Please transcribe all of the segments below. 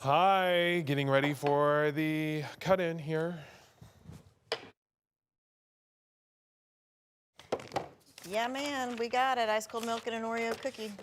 Hi, getting ready for the cut-in here. Yeah, man, we got it. Ice cold milk and an Oreo cookie.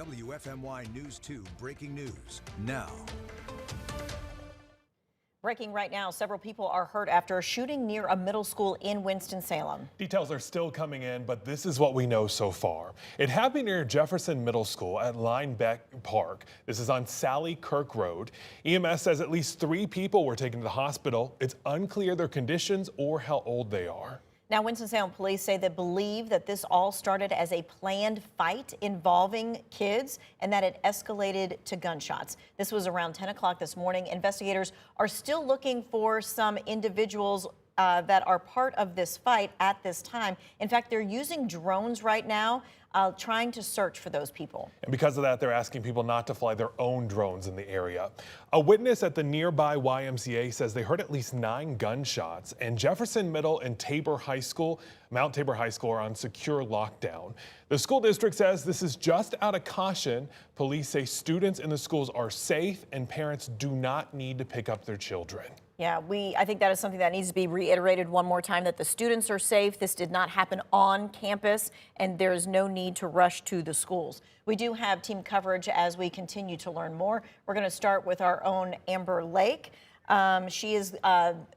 WFMY News 2 breaking news now. Breaking right now, several people are hurt after a shooting near a middle school in Winston-Salem. Details are still coming in, but this is what we know so far. It happened near Jefferson Middle School at Leinbach Park. This is on Sally Kirk Road. EMS says at least 3 people were taken to the hospital. It's unclear their conditions or how old they are. Now, Winston-Salem police say they believe that this all started as a planned fight involving kids and that it escalated to gunshots. This was around 10 o'clock this morning. Investigators are still looking for some individuals that are part of this fight at this time. In fact, they're using drones right now, trying to search for those people. And because of that, they're asking people not to fly their own drones in the area. A witness at the nearby YMCA says they heard at least 9 gunshots, and Jefferson Middle and Mount Tabor High School are on secure lockdown. The school district says this is just out of caution. Police say students in the schools are safe and parents do not need to pick up their children. Yeah, I think that is something that needs to be reiterated one more time, that the students are safe. This did not happen on campus, and there is no need to rush to the schools. We do have team coverage as we continue to learn more. We're going to start with our own Amber Lake. She is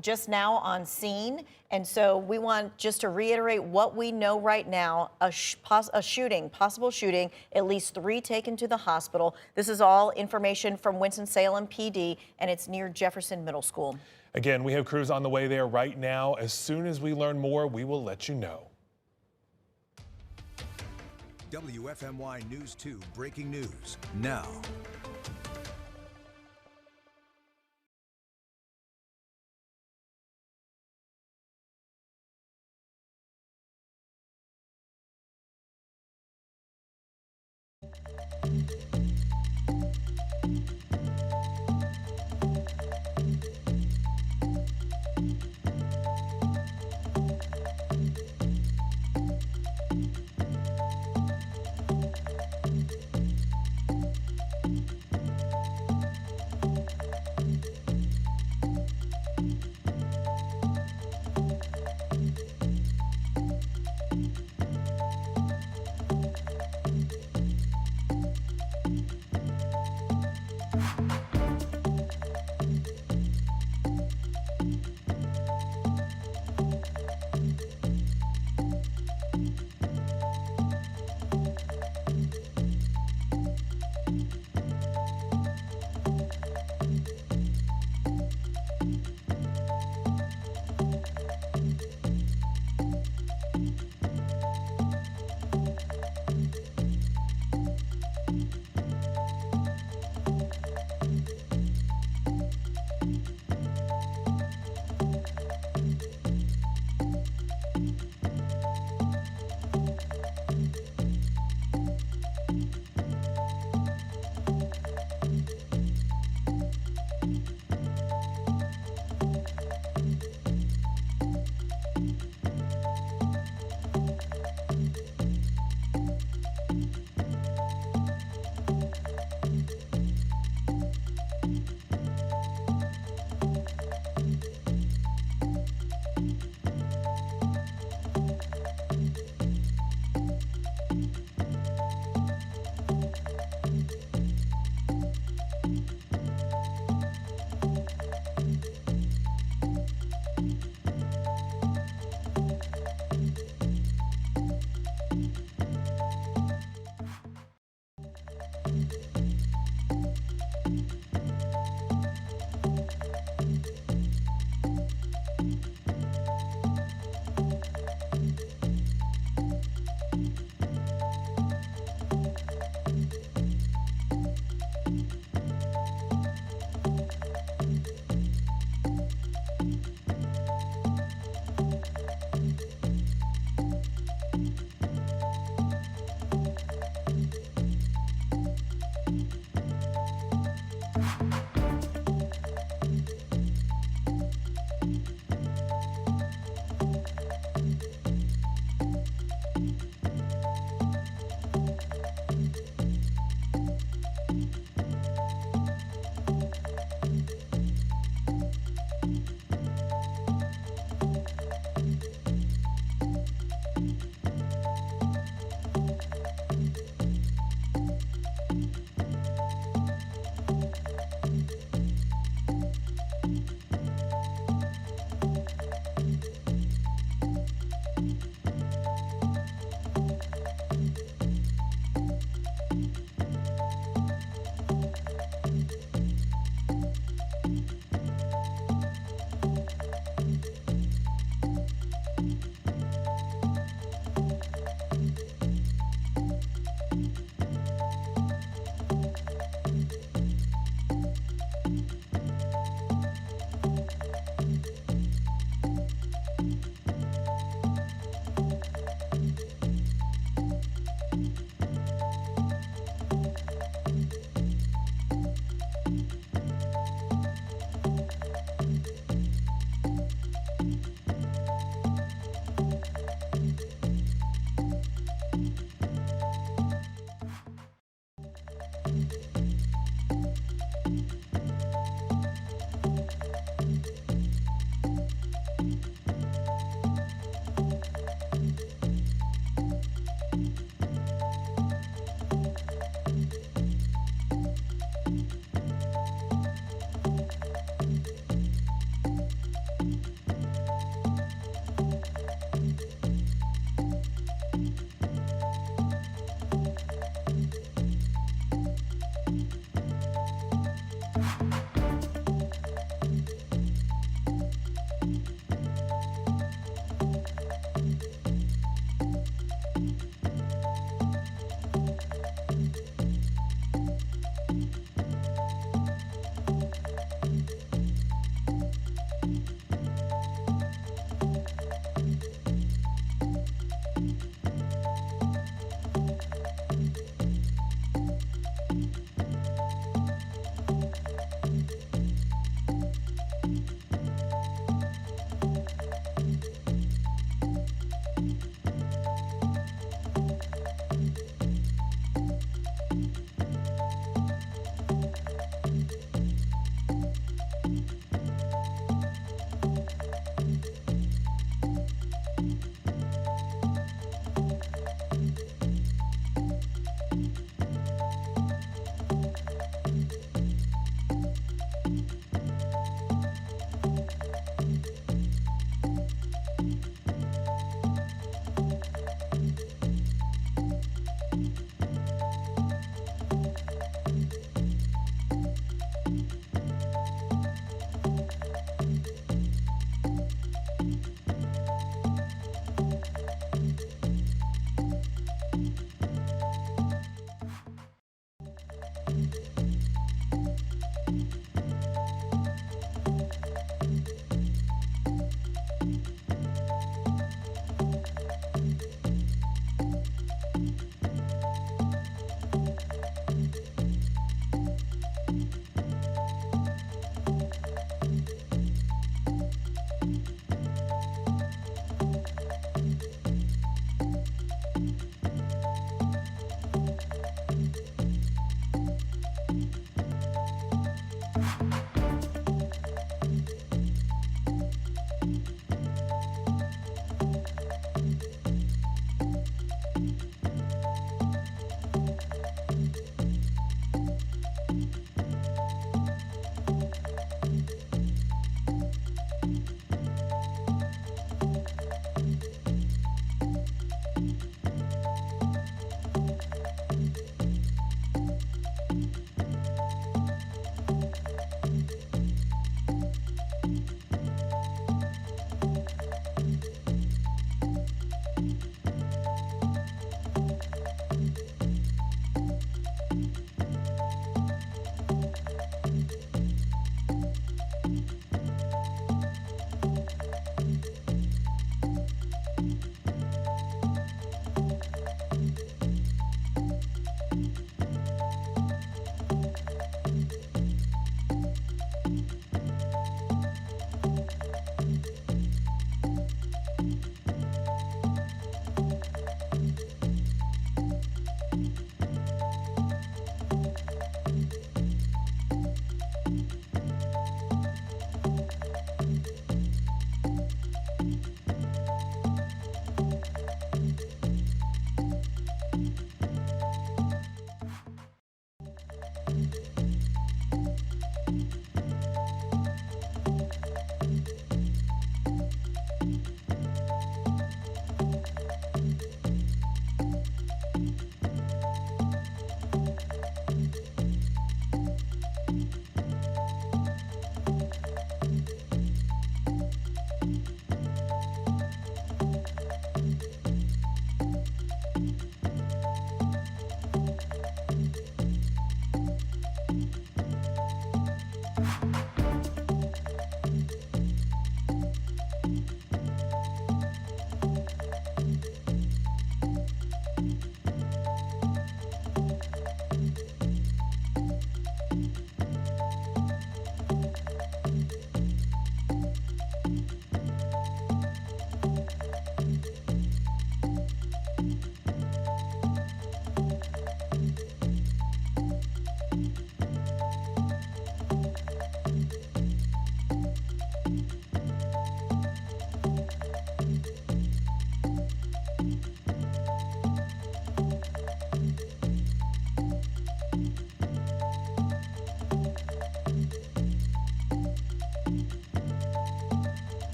just now on scene, and so we want just to reiterate what we know right now. A possible shooting, at least 3 taken to the hospital. This is all information from Winston-Salem PD, and it's near Jefferson Middle School. Again, we have crews on the way there right now. As soon as we learn more, we will let you know. WFMY News 2 breaking news now.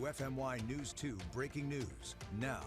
WFMY News 2 breaking news now.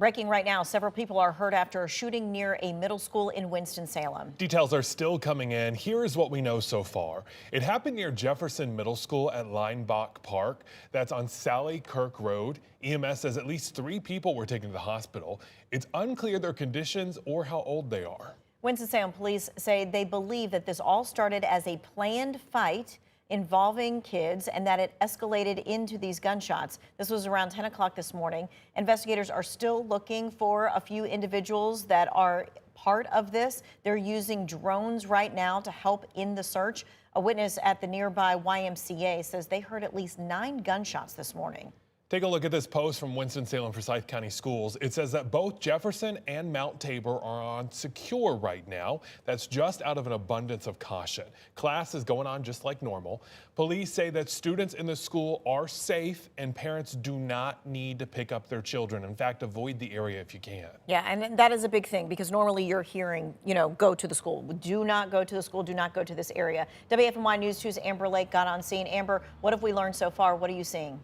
Breaking right now, several people are hurt after a shooting near a middle school in Winston-Salem. Details are still coming in. Here is what we know so far. It happened near Jefferson Middle School at Leinbach Park. That's on Sally Kirk Road. EMS says at least 3 people were taken to the hospital. It's unclear their conditions or how old they are. Winston-Salem police say they believe that this all started as a planned fight involving kids and that it escalated into these gunshots. This was around 10 o'clock this morning. Investigators are still looking for a few individuals that are part of this. They're using drones right now to help in the search. A witness at the nearby YMCA says they heard at least 9 gunshots this morning. Take a look at this post from Winston-Salem Forsyth County Schools. It says that both Jefferson and Mount Tabor are on secure right now. That's just out of an abundance of caution. Class is going on just like normal. Police say that students in the school are safe and parents do not need to pick up their children. In fact, avoid the area if you can. Yeah, and that is a big thing because normally you're hearing, go to the school. Do not go to the school. Do not go to this area. WFMY News 2's Amber Lake got on scene. Amber, what have we learned so far? What are you seeing?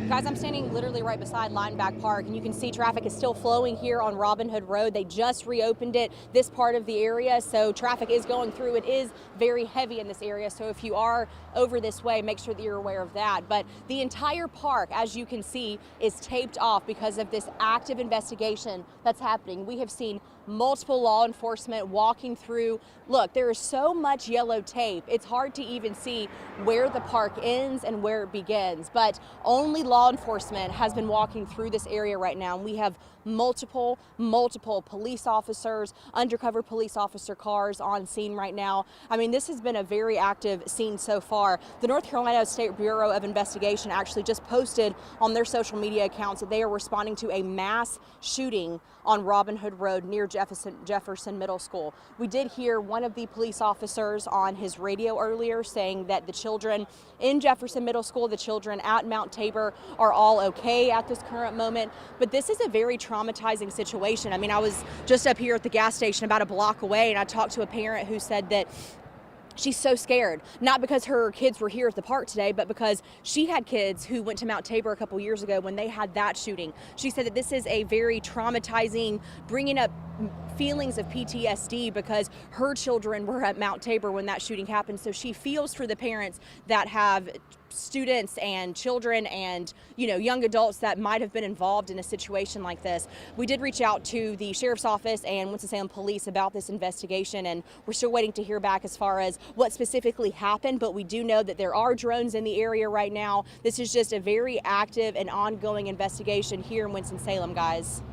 Guys, I'm standing literally right beside Leinbach Park, and you can see traffic is still flowing here on Robin Hood Road. They just reopened it, this part of the area, so traffic is going through. It is very heavy in this area, so if you are over this way, make sure that you're aware of that. But the entire park, as you can see, is taped off because of this active investigation that's happening. We have seen multiple law enforcement walking through. Look, there is so much yellow tape. It's hard to even see where the park ends and where it begins, but only law enforcement has been walking through this area right now. And we have multiple police officers, undercover police officer cars on scene right now. I mean, this has been a very active scene so far. The North Carolina State Bureau of Investigation actually just posted on their social media accounts that they are responding to a mass shooting on Robin Hood Road near Jefferson Middle School. We did hear one of the police officers on his radio earlier saying that the children in Jefferson Middle School, the children at Mount Tabor are all okay at this current moment. But this is a very traumatizing situation. I mean, I was just up here at the gas station about a block away, and I talked to a parent who said that she's so scared, not because her kids were here at the park today, but because she had kids who went to Mount Tabor a couple years ago when they had that shooting. She said that this is a very traumatizing, bringing up feelings of PTSD because her children were at Mount Tabor when that shooting happened. So she feels for the parents that have students and children and young adults that might have been involved in a situation like this. We did reach out to the sheriff's office and Winston-Salem police about this investigation, and we're still waiting to hear back as far as what specifically happened, but we do know that there are drones in the area right now. This is just a very active and ongoing investigation here in Winston-Salem, guys.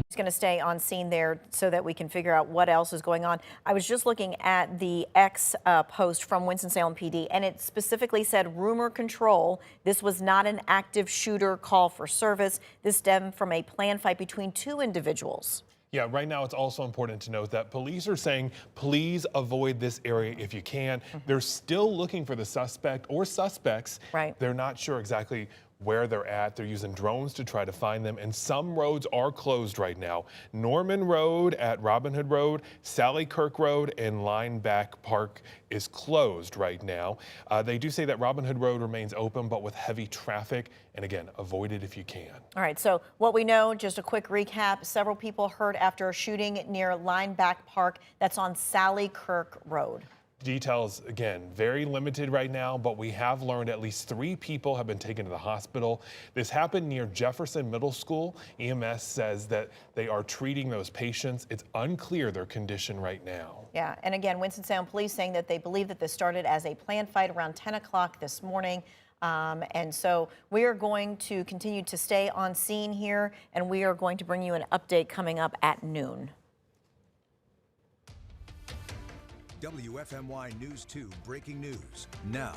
He's going to stay on scene there so that we can figure out what else is going on. I was just looking at the X post from Winston-Salem PD, and it specifically said rumor control. This was not an active shooter call for service. This stemmed from a planned fight between 2 individuals. Yeah, right now it's also important to note that police are saying, please avoid this area if you can. They're still looking for the suspect or suspects. Right. They're not sure exactly where they're at. They're using drones to try to find them, and some roads are closed right now. Norman Road at Robin Hood Road, Sally Kirk Road, and Leinbach Park is closed right now. They do say that Robin Hood Road remains open, but with heavy traffic, and again, avoid it if you can. All right, so what we know, just a quick recap, several people hurt after a shooting near Leinbach Park. That's on Sally Kirk Road. Details, again, very limited right now, but we have learned at least 3 people have been taken to the hospital. This happened near Jefferson Middle School. EMS says that they are treating those patients. It's unclear their condition right now. Yeah, and again, Winston-Salem police saying that they believe that this started as a planned fight around 10 o'clock this morning. And so we are going to continue to stay on scene here, and we are going to bring you an update coming up at noon. WFMY News 2 breaking news now.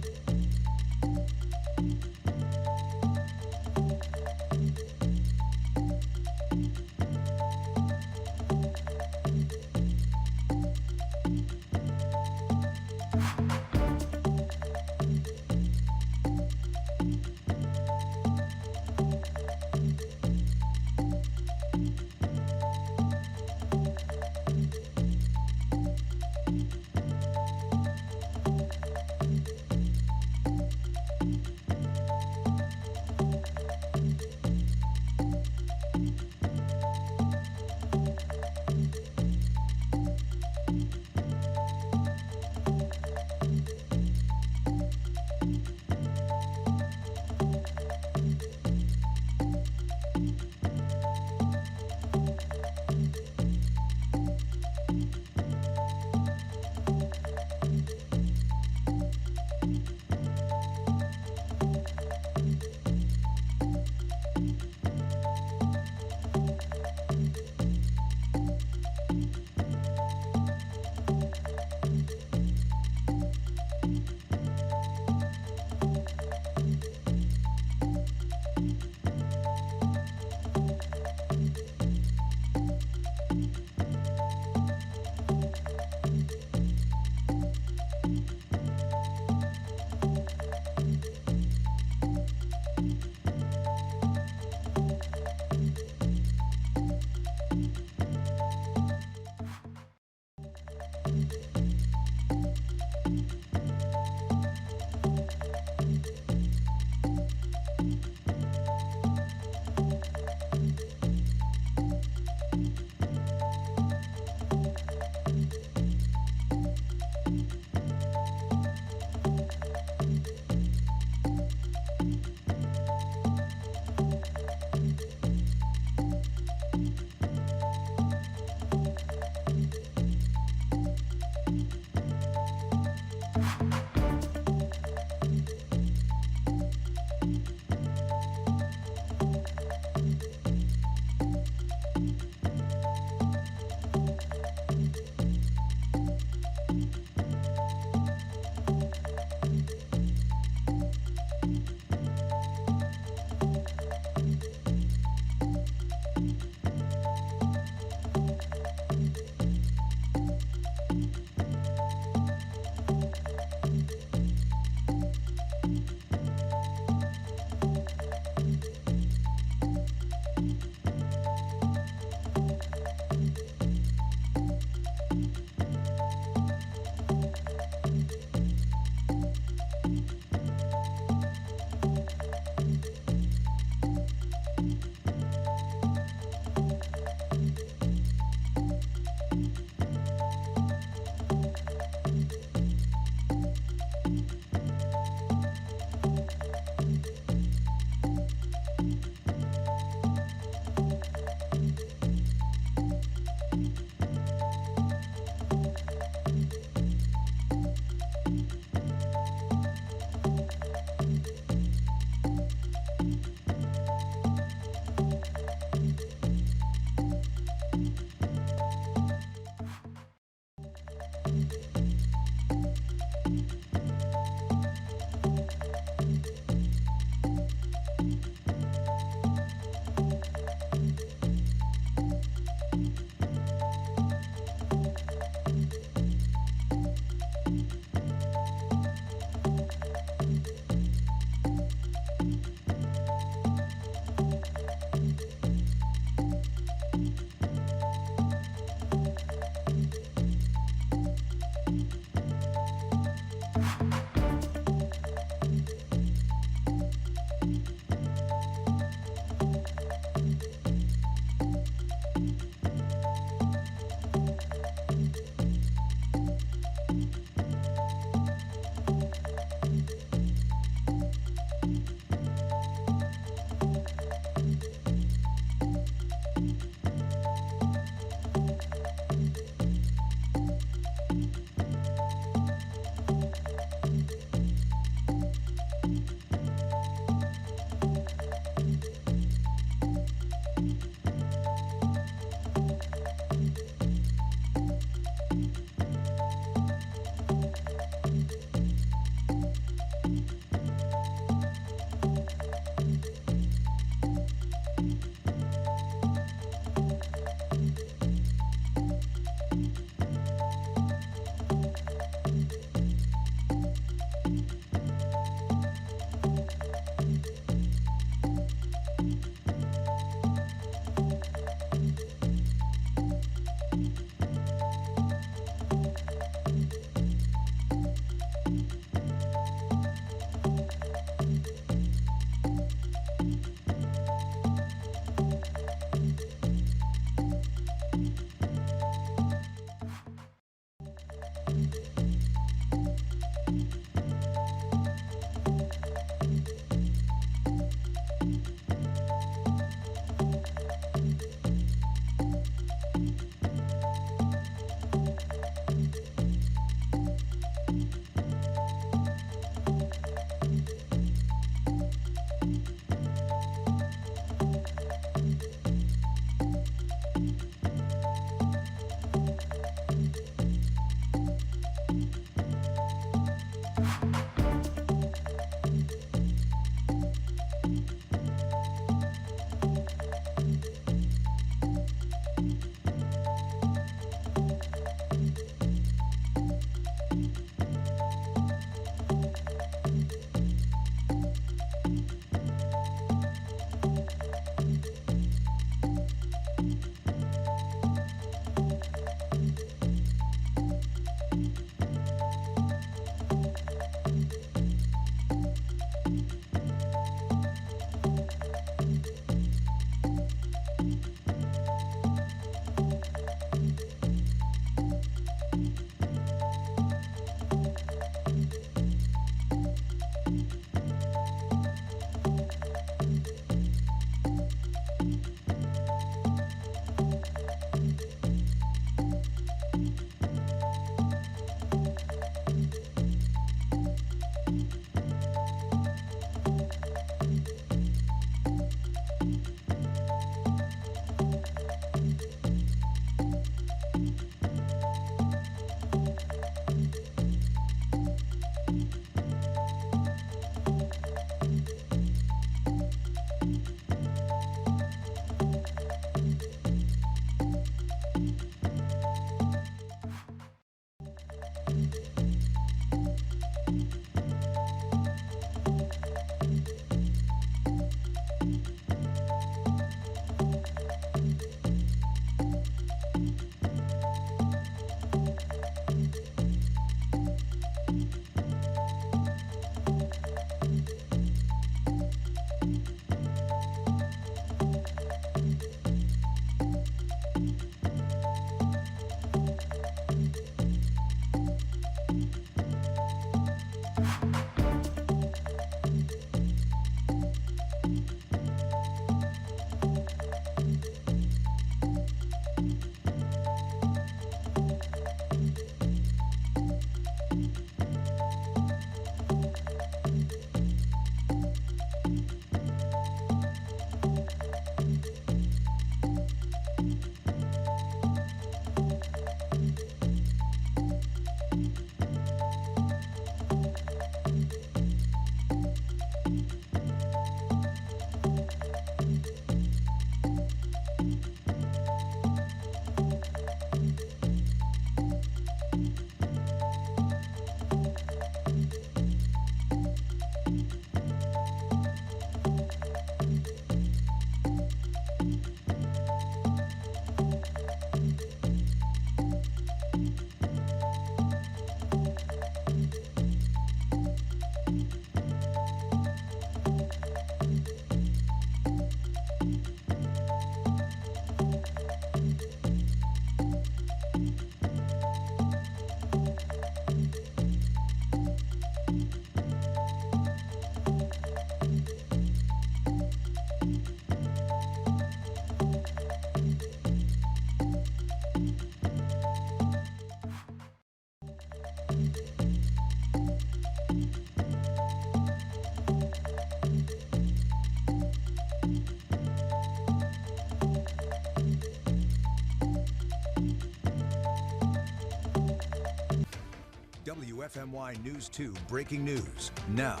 WFMY News 2 breaking news now.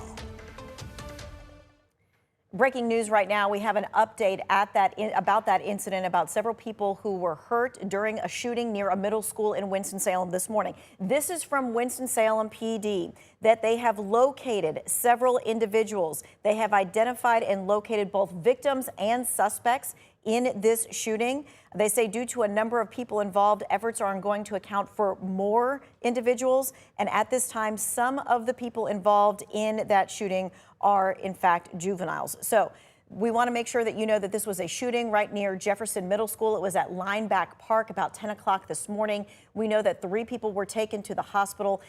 Breaking news right now, we have an update about that incident, about several people who were hurt during a shooting near a middle school in Winston-Salem this morning. This is from Winston-Salem PD, that they have located several individuals. They have identified and located both victims and suspects in this shooting. They say due to a number of people involved, efforts are ongoing to account for more individuals. And at this time, some of the people involved in that shooting are in fact juveniles. So we want to make sure that you know that this was a shooting right near Jefferson Middle School. It was at Leinbach Park about 10 o'clock this morning. We know that 3 people were taken to the hospital.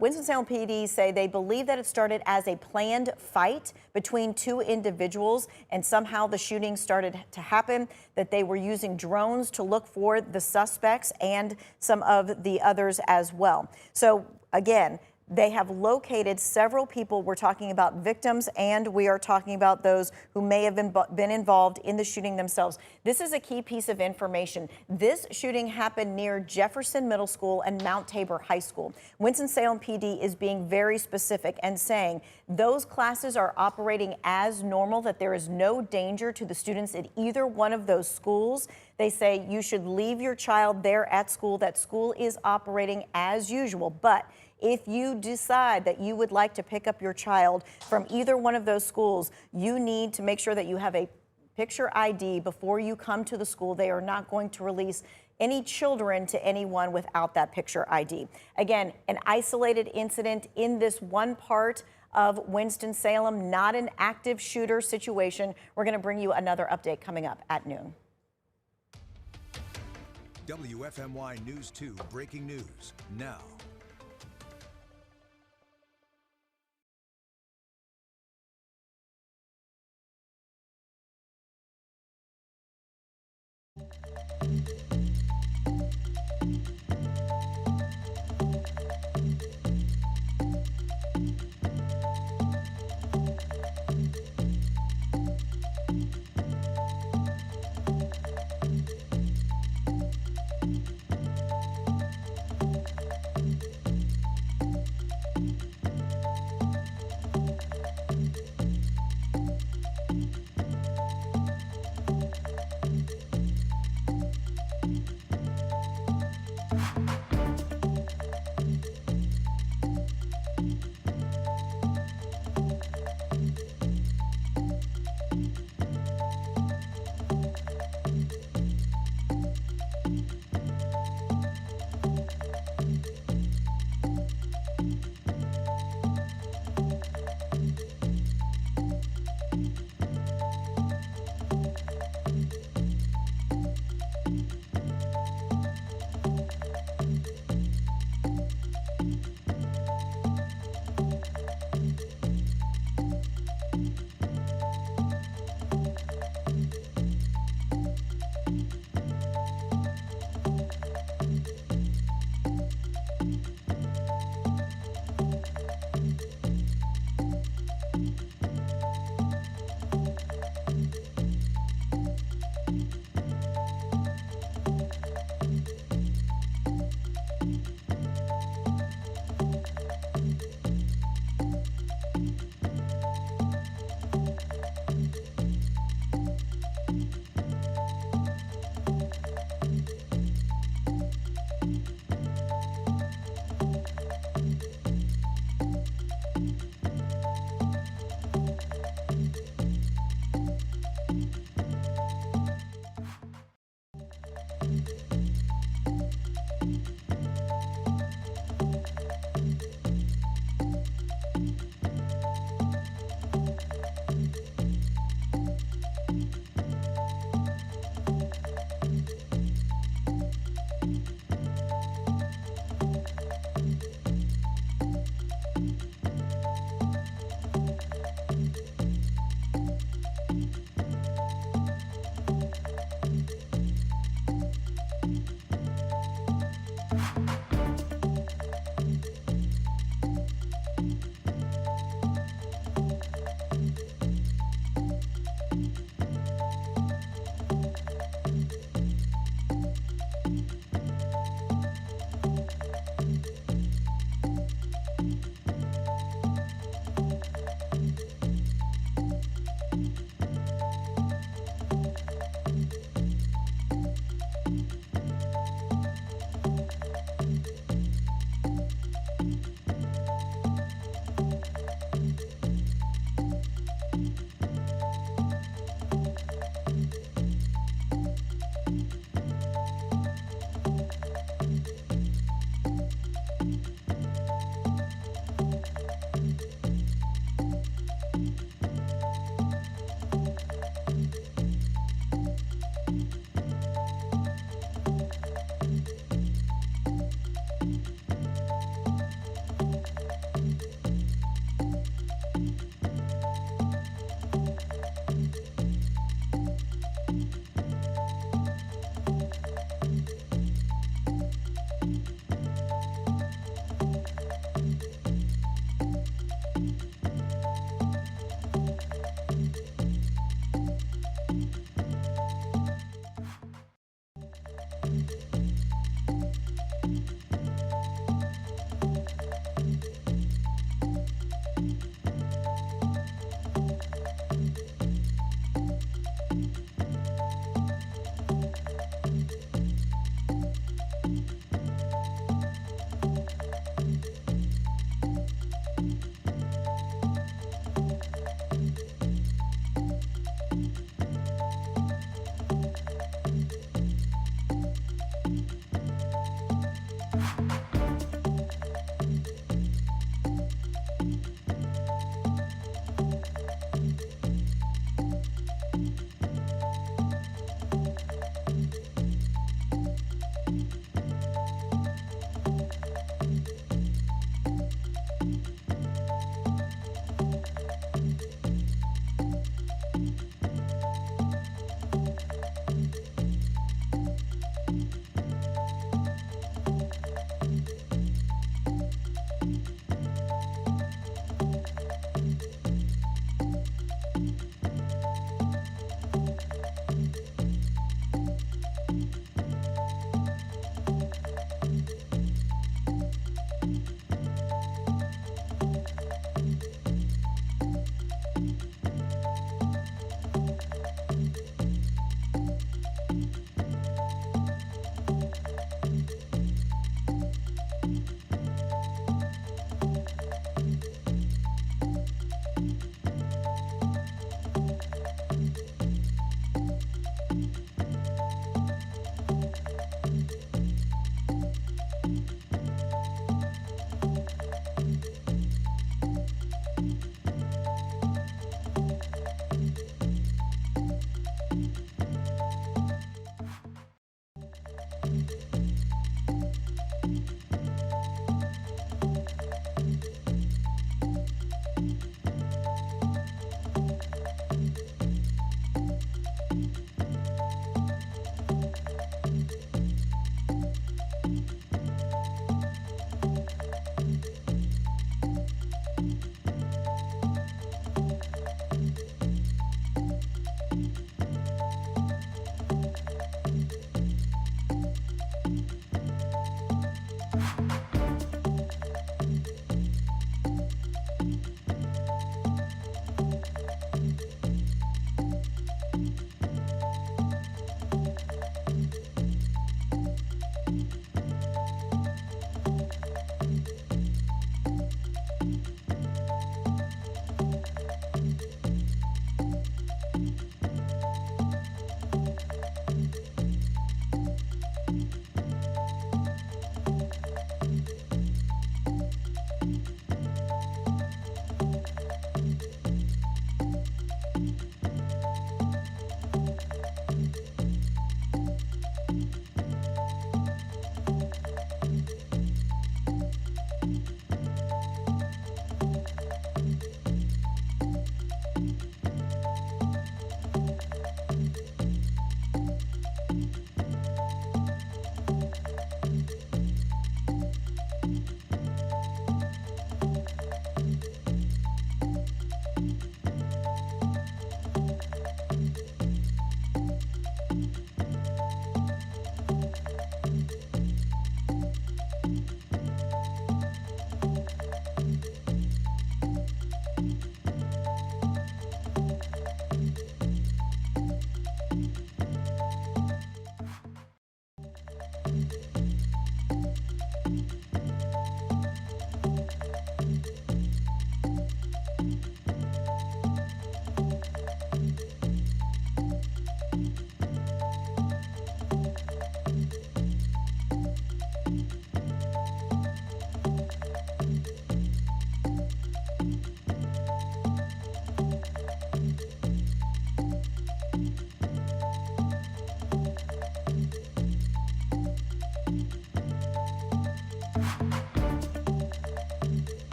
Winston-Salem PD say they believe that it started as a planned fight between 2 individuals, and somehow the shooting started to happen, that they were using drones to look for the suspects and some of the others as well. So again, they have located several people. We're talking about victims, and we are talking about those who may have been involved in the shooting themselves. This is a key piece of information. This shooting happened near Jefferson Middle School and Mount Tabor High School. Winston-Salem PD is being very specific and saying those classes are operating as normal, that there is no danger to the students at either one of those schools. They say you should leave your child there at school, that school is operating as usual. But if you decide that you would like to pick up your child from either one of those schools, you need to make sure that you have a picture ID before you come to the school. They are not going to release any children to anyone without that picture ID. Again, an isolated incident in this one part of Winston-Salem, not an active shooter situation. We're going to bring you another update coming up at noon. WFMY News 2 breaking news now.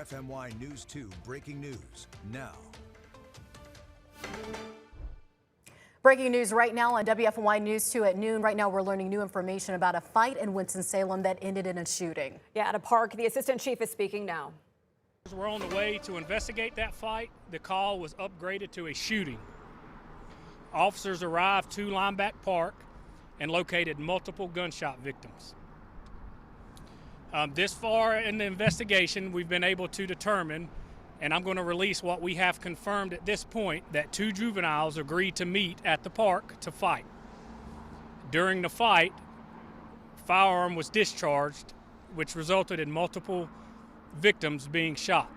WFMY News 2 breaking news now. Breaking news right now on WFMY News 2 at noon. Right now we're learning new information about a fight in Winston-Salem that ended in a shooting. Yeah, at a park. The assistant chief is speaking now. We're on the way to investigate that fight. The call was upgraded to a shooting. Officers arrived to Leinbach Park and located multiple gunshot victims. This far in the investigation, we've been able to determine, and I'm going to release what we have confirmed at this point, that 2 juveniles agreed to meet at the park to fight. During the fight, firearm was discharged, which resulted in multiple victims being shot.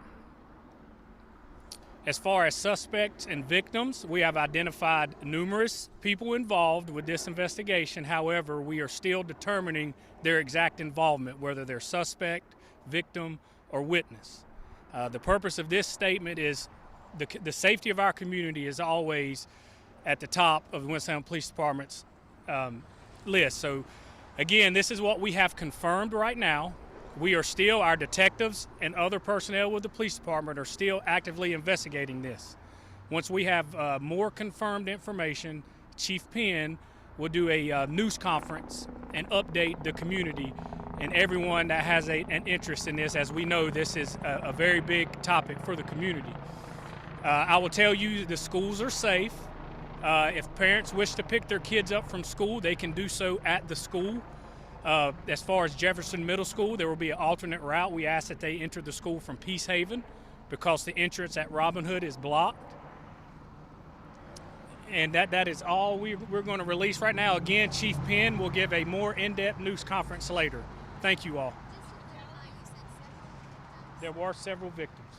As far as suspects and victims, we have identified numerous people involved with this investigation. However, we are still determining their exact involvement, whether they're suspect, victim, or witness. The purpose of this statement is the safety of our community is always at the top of the Winston-Salem Police Department's list. So again, this is what we have confirmed right now. We are still, our detectives and other personnel with the police department are still actively investigating this. Once we have more confirmed information, Chief Penn will do a news conference and update the community and everyone that has an interest in this. As we know, this is a very big topic for the community. I will tell you the schools are safe. If parents wish to pick their kids up from school, they can do so at the school. As far as Jefferson Middle School, there will be an alternate route. We ask that they enter the school from Peace Haven because the entrance at Robin Hood is blocked. And that is all we're going to release right now. Again, Chief Penn will give a more in-depth news conference later. Thank you all. There were several victims.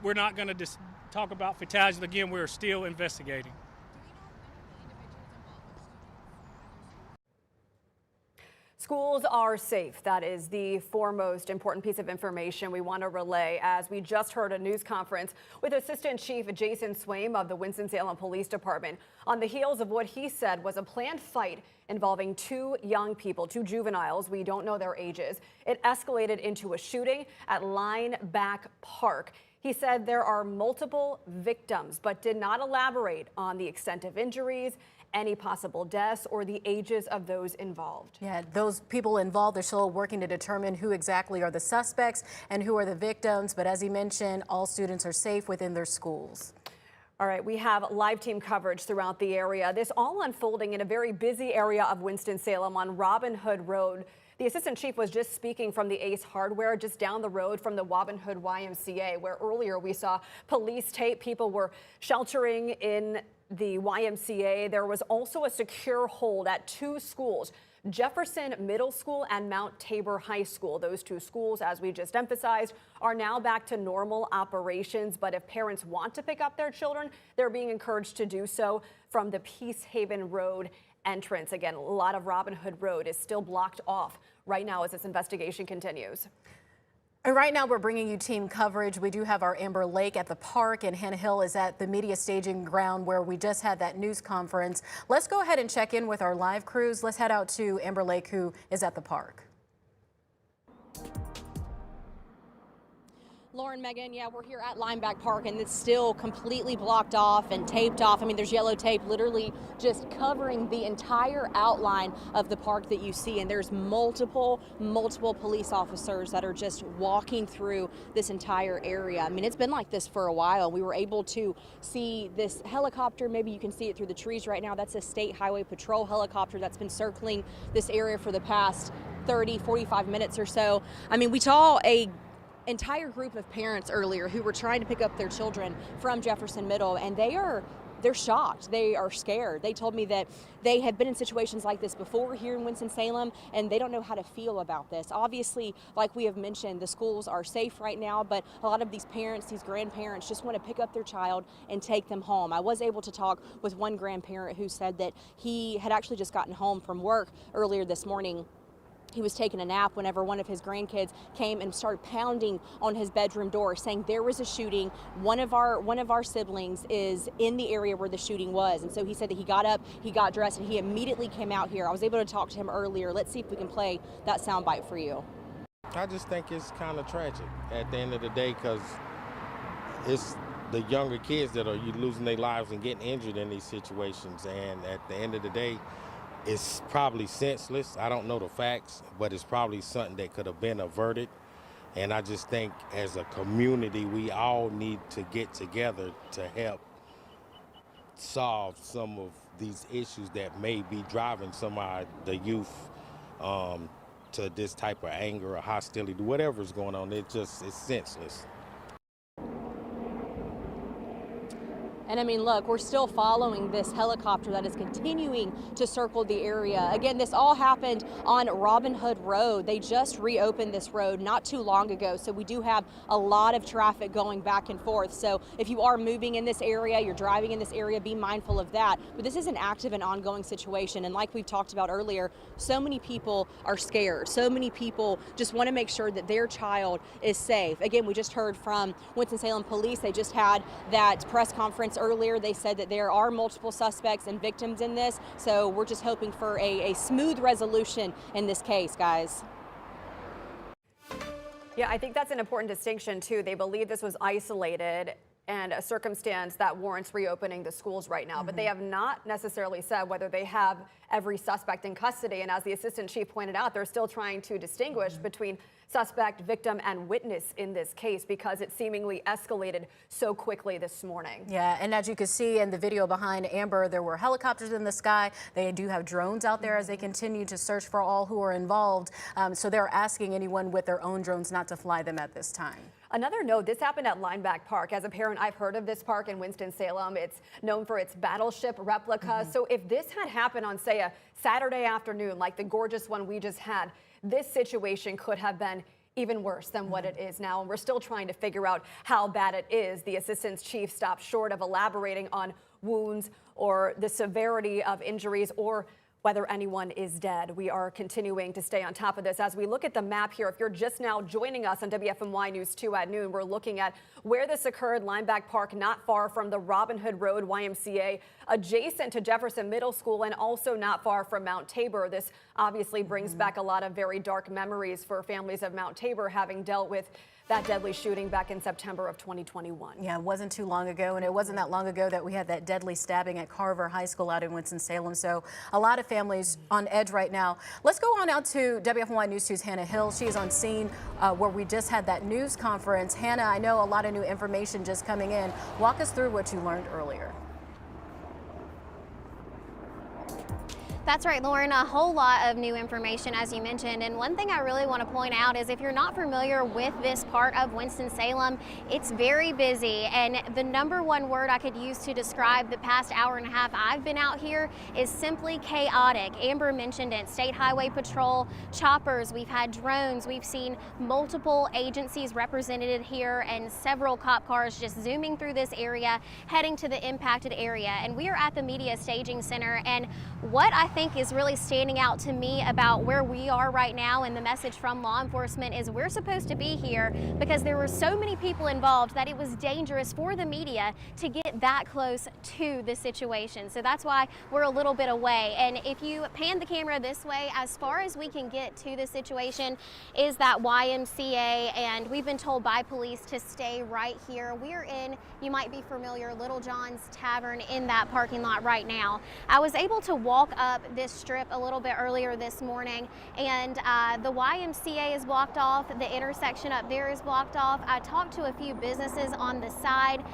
We're not going to talk about fatalities. Again, we're still investigating. Schools are safe. That is the foremost important piece of information we want to relay, as we just heard a news conference with Assistant Chief Jason Swaim of the Winston-Salem Police Department on the heels of what he said was a planned fight involving 2 young people, 2 juveniles. We don't know their ages. It escalated into a shooting at Leinbach Park. He said there are multiple victims, but did not elaborate on the extent of injuries, any possible deaths, or the ages of those involved. Yeah, those people involved are still working to determine who exactly are the suspects and who are the victims. But as he mentioned, all students are safe within their schools. All right, we have live team coverage throughout the area. This all unfolding in a very busy area of Winston-Salem on Robin Hood Road. The assistant chief was just speaking from the Ace Hardware just down the road from the Robin Hood YMCA, where earlier we saw police tape. People were sheltering in the YMCA. There was also a secure hold at 2 schools, Jefferson Middle School and Mount Tabor High School. Those 2 schools, as we just emphasized, are now back to normal operations. But if parents want to pick up their children, they're being encouraged to do so from the Peace Haven Road entrance. Again, a lot of Robin Hood Road is still blocked off right now as this investigation continues. And right now we're bringing you team coverage. We do have our Amber Lake at the park, and Hannah Hill is at the media staging ground where we just had that news conference. Let's go ahead and check in with our live crews. Let's head out to Amber Lake, who is at the park. Lauren, Megan, yeah, we're here at Leinbach Park, and it's still completely blocked off and taped off. I mean, there's yellow tape literally just covering the entire outline of the park that you see, and there's multiple police officers that are just walking through this entire area. I mean, it's been like this for a while. We were able to see this helicopter. Maybe you can see it through the trees right now. That's a State Highway Patrol helicopter that's been circling this area for the past 45 minutes or so. I mean, we saw a entire group of parents earlier who were trying to pick up their children from Jefferson Middle, and they're shocked. They are scared. They told me that they have been in situations like this before here in Winston-Salem, and they don't know how to feel about this. Obviously, like we have mentioned, the schools are safe right now, but a lot of these parents, these grandparents, just want to pick up their child and take them home. I was able to talk with one grandparent who said that he had actually just gotten home from work earlier this morning. He was taking a nap whenever one of his grandkids came and started pounding on his bedroom door, saying there was a shooting. One of our siblings is in the area where the shooting was. And so he said that he got up, he got dressed, and he immediately came out here. I was able to talk to him earlier. Let's see if we can play that soundbite for you. I just think it's kind of tragic at the end of the day, because it's the younger kids that are losing their lives and getting injured in these situations. And at the end of the day, it's probably senseless. I don't know the facts, but it's probably something that could have been averted. And I just think as a community, we all need to get together to help solve some of these issues that may be driving some of the youth to this type of anger or hostility, whatever's going on. It's senseless. And I mean, look, we're still following this helicopter that is continuing to circle the area. Again, this all happened on Robin Hood Road. They just reopened this road not too long ago, so we do have a lot of traffic going back and forth. So if you are moving in this area, you're driving in this area, be mindful of that. But this is an active and ongoing situation, and like we've talked about earlier, so many people are scared. So many people just want to make sure that their child is safe. Again, we just heard from Winston-Salem Police. They just had that press conference earlier. They said that there are multiple suspects and victims in this, so we're just hoping for a smooth resolution in this case, guys. Yeah, I think that's an important distinction too. They believe this was isolated and a circumstance that warrants reopening the schools right now, but they have not necessarily said whether they have every suspect in custody. And as the assistant chief pointed out, they're still trying to distinguish between suspect, victim, and witness in this case because it seemingly escalated so quickly this morning. Yeah, and as you can see in the video behind Amber, there were helicopters in the sky. They do have drones out there as they continue to search for all who are involved. So they're asking anyone with their own drones not to fly them at this time. Another note, this happened at Leinbach Park. As a parent, I've heard of this park in Winston-Salem. It's known for its battleship replica. So if this had happened on, say, a Saturday afternoon, like the gorgeous one we just had, this situation could have been even worse than what it is now. And we're still trying to figure out how bad it is. The assistant chief stopped short of elaborating on wounds or the severity of injuries or whether anyone is dead. We are continuing to stay on top of this. As we look at the map here, if you're just now joining us on WFMY News 2 at noon, we're looking at where this occurred, Leinbach Park, not far from the Robin Hood Road YMCA, adjacent to Jefferson Middle School, and also not far from Mount Tabor. This obviously brings back a lot of very dark memories for families of Mount Tabor, having dealt with that deadly shooting back in September of 2021. Yeah, it wasn't too long ago, and it wasn't that long ago that we had that deadly stabbing at Carver High School out in Winston-Salem. So a lot of families on edge right now. Let's go on out to WFMY News 2's Hannah Hill. She is on scene where we just had that news conference. Hannah, I know a lot of new information just coming in. Walk us through what you learned earlier. That's right, Lauren, a whole lot of new information, as you mentioned. And one thing I really want to point out is if you're not familiar with this part of Winston-Salem, it's very busy. And the number one word I could use to describe the past hour and a half I've been out here is simply chaotic. Amber mentioned it, State Highway Patrol, choppers, we've had drones, we've seen multiple agencies represented here and several cop cars just zooming through this area, heading to the impacted area. And we are at the Media Staging Center, and what I think is really standing out to me about where we are right now and the message from law enforcement is we're supposed to be here because there were so many people involved that it was dangerous for the media to get that close to the situation. So that's why we're a little bit away. And if you pan the camera this way, as far as we can get to the situation is that YMCA, and we've been told by police to stay right here. We're in, you might be familiar, Little John's Tavern in that parking lot right now. I was able to walk up this strip a little bit earlier this morning, and the YMCA is blocked off, the intersection up there is blocked off. I talked to a few businesses on the side,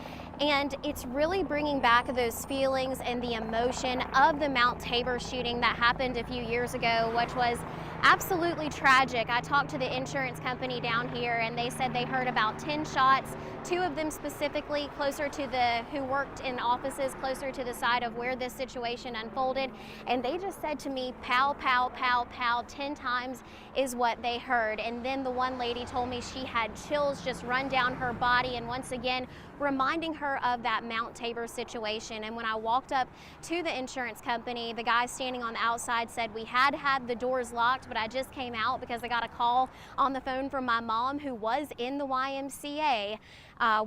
and it's really bringing back those feelings and the emotion of the Mount Tabor shooting that happened a few years ago, which was absolutely tragic. I talked to the insurance company down here, and they said they heard about 10 shots, 2 of them specifically closer to who worked in offices closer to the side of where this situation unfolded. And they just said to me, pow, pow, pow, pow, 10 times is what they heard. And then the one lady told me she had chills just run down her body, and once again, reminding her of that Mount Tabor situation. And when I walked up to the insurance company, the guy standing on the outside said we had the doors locked, but I just came out because I got a call on the phone from my mom, who was in the YMCA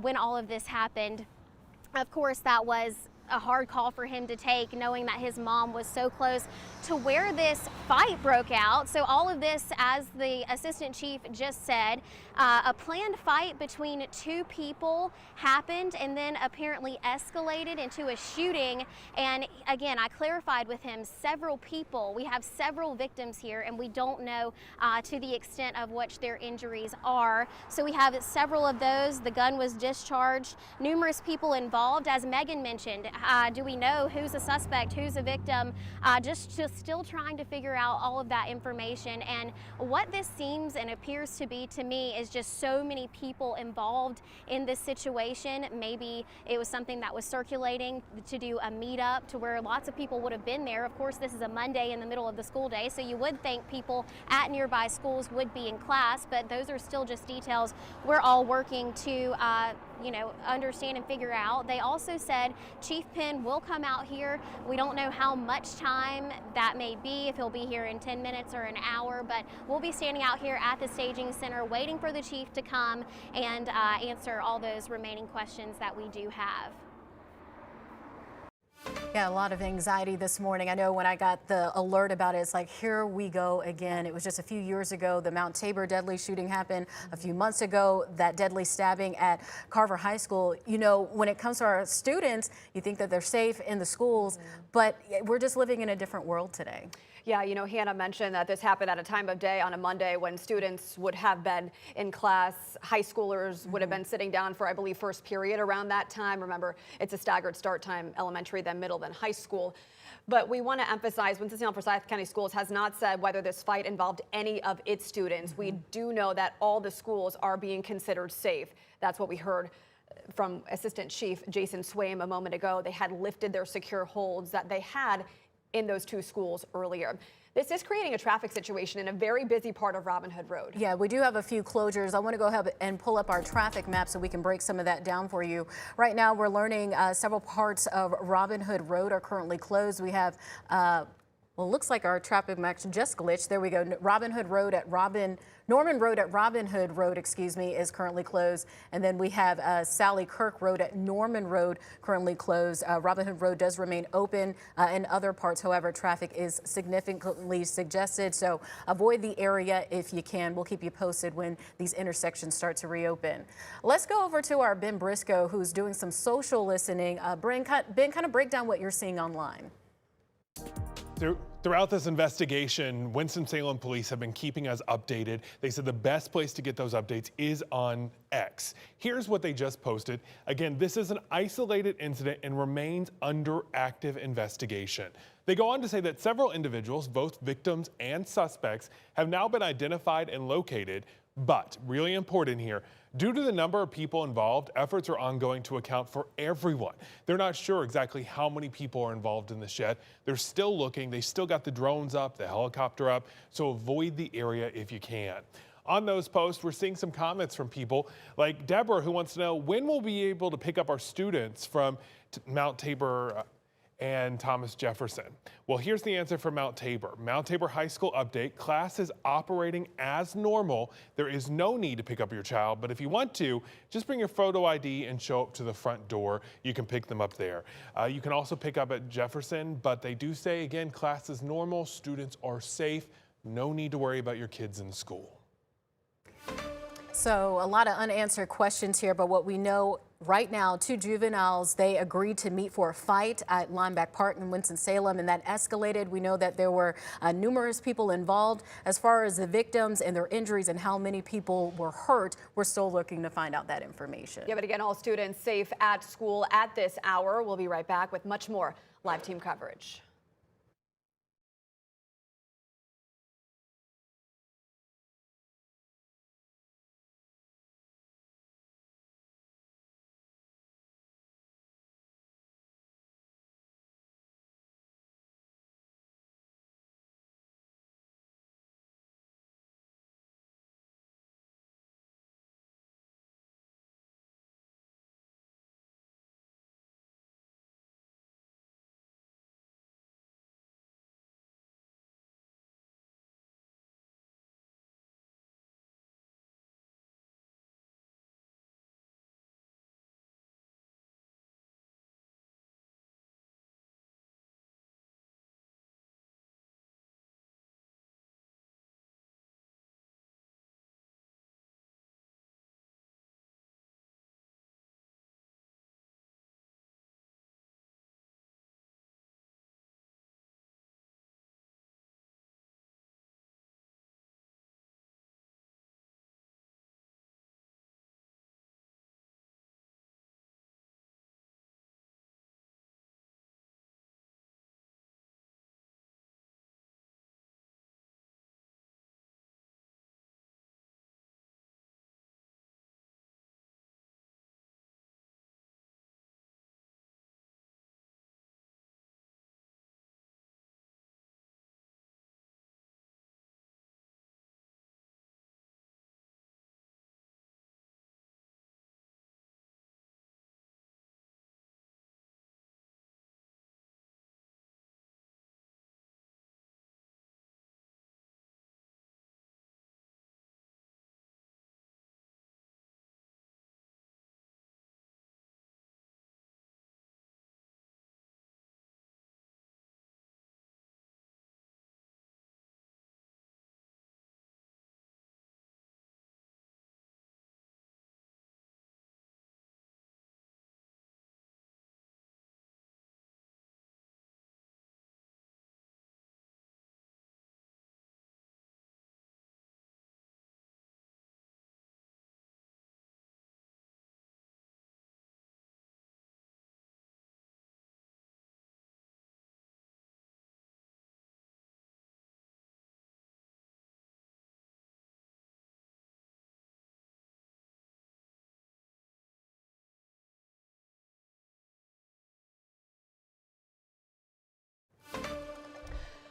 when all of this happened. Of course, that was a hard call for him to take, knowing that his mom was so close to where this fight broke out. So all of this, as the assistant chief just said, a planned fight between two people happened and then apparently escalated into a shooting. And again, I clarified with him, several people, we have several victims here, and we don't know to the extent of which their injuries are. So we have several of those. The gun was discharged, numerous people involved, as Megan mentioned. Do we know who's a suspect, who's a victim? Just still trying to figure out all of that information. And what this seems and appears to be to me is just so many people involved in this situation. Maybe it was something that was circulating to do a meetup to where lots of people would have been there. Of course, this is a Monday in the middle of the school day, so you would think people at nearby schools would be in class, but those are still just details we're all working to understand and figure out. They also said Chief Penn will come out here. We don't know how much time that may be, if he'll be here in 10 minutes or an hour, but we'll be standing out here at the staging center waiting for the chief to come and answer all those remaining questions that we do have. Yeah, a lot of anxiety this morning. I know when I got the alert about it, it's like, here we go again. It was just a few years ago, the Mount Tabor deadly shooting happened. A few months ago, that deadly stabbing at Carver High School. You know, when it comes to our students, you think that they're safe in the schools, but we're just living in a different world today. Yeah, you know, Hannah mentioned that this happened at a time of day on a Monday when students would have been in class. High schoolers would have been sitting down for, I believe, first period around that time. Remember, it's a staggered start time, elementary, then middle, then high school. But we want to emphasize, Winston-Salem Forsyth County Schools has not said whether this fight involved any of its students. We do know that all the schools are being considered safe. That's what we heard from Assistant Chief Jason Swaim a moment ago. They had lifted their secure holds that they had in those two schools earlier. This is creating a traffic situation in a very busy part of Robin Hood Road. Yeah, we do have a few closures. I want to go ahead and pull up our traffic map so we can break some of that down for you. Right now, we're learning several parts of Robin Hood Road are currently closed. We have, well, it looks like our traffic map just glitched. There we go. Norman Road at Robin Hood Road, is currently closed. And then we have Sally Kirk Road at Norman Road currently closed. Robin Hood Road does remain open in other parts. However, traffic is significantly congested. So avoid the area if you can. We'll keep you posted when these intersections start to reopen. Let's go over to our Ben Briscoe, who's doing some social listening. Ben, kind of break down what you're seeing online. Throughout this investigation, Winston-Salem police have been keeping us updated. They said the best place to get those updates is on X. Here's what they just posted. Again, this is an isolated incident and remains under active investigation. They go on to say that several individuals, both victims and suspects, have now been identified and located. But really important here, due to the number of people involved, efforts are ongoing to account for everyone. They're not sure exactly how many people are involved in this yet. They're still looking. They still got the drones up, the helicopter up, so avoid the area if you can. On those posts, we're seeing some comments from people like Deborah, who wants to know when we'll be able to pick up our students from Mount Tabor and Thomas Jefferson. Well, here's the answer for Mount Tabor. Mount Tabor High School update. Class is operating as normal. There is no need to pick up your child, but if you want to, just bring your photo ID and show up to the front door. You can pick them up there. You can also pick up at Jefferson, but they do say, again, class is normal. Students are safe. No need to worry about your kids in school. So a lot of unanswered questions here, but what we know right now, two juveniles, they agreed to meet for a fight at Leinbach Park in Winston-Salem, and that escalated. We know that there were numerous people involved. As far as the victims and their injuries and how many people were hurt, we're still looking to find out that information. Yeah, but again, all students safe at school at this hour. We'll be right back with much more live team coverage.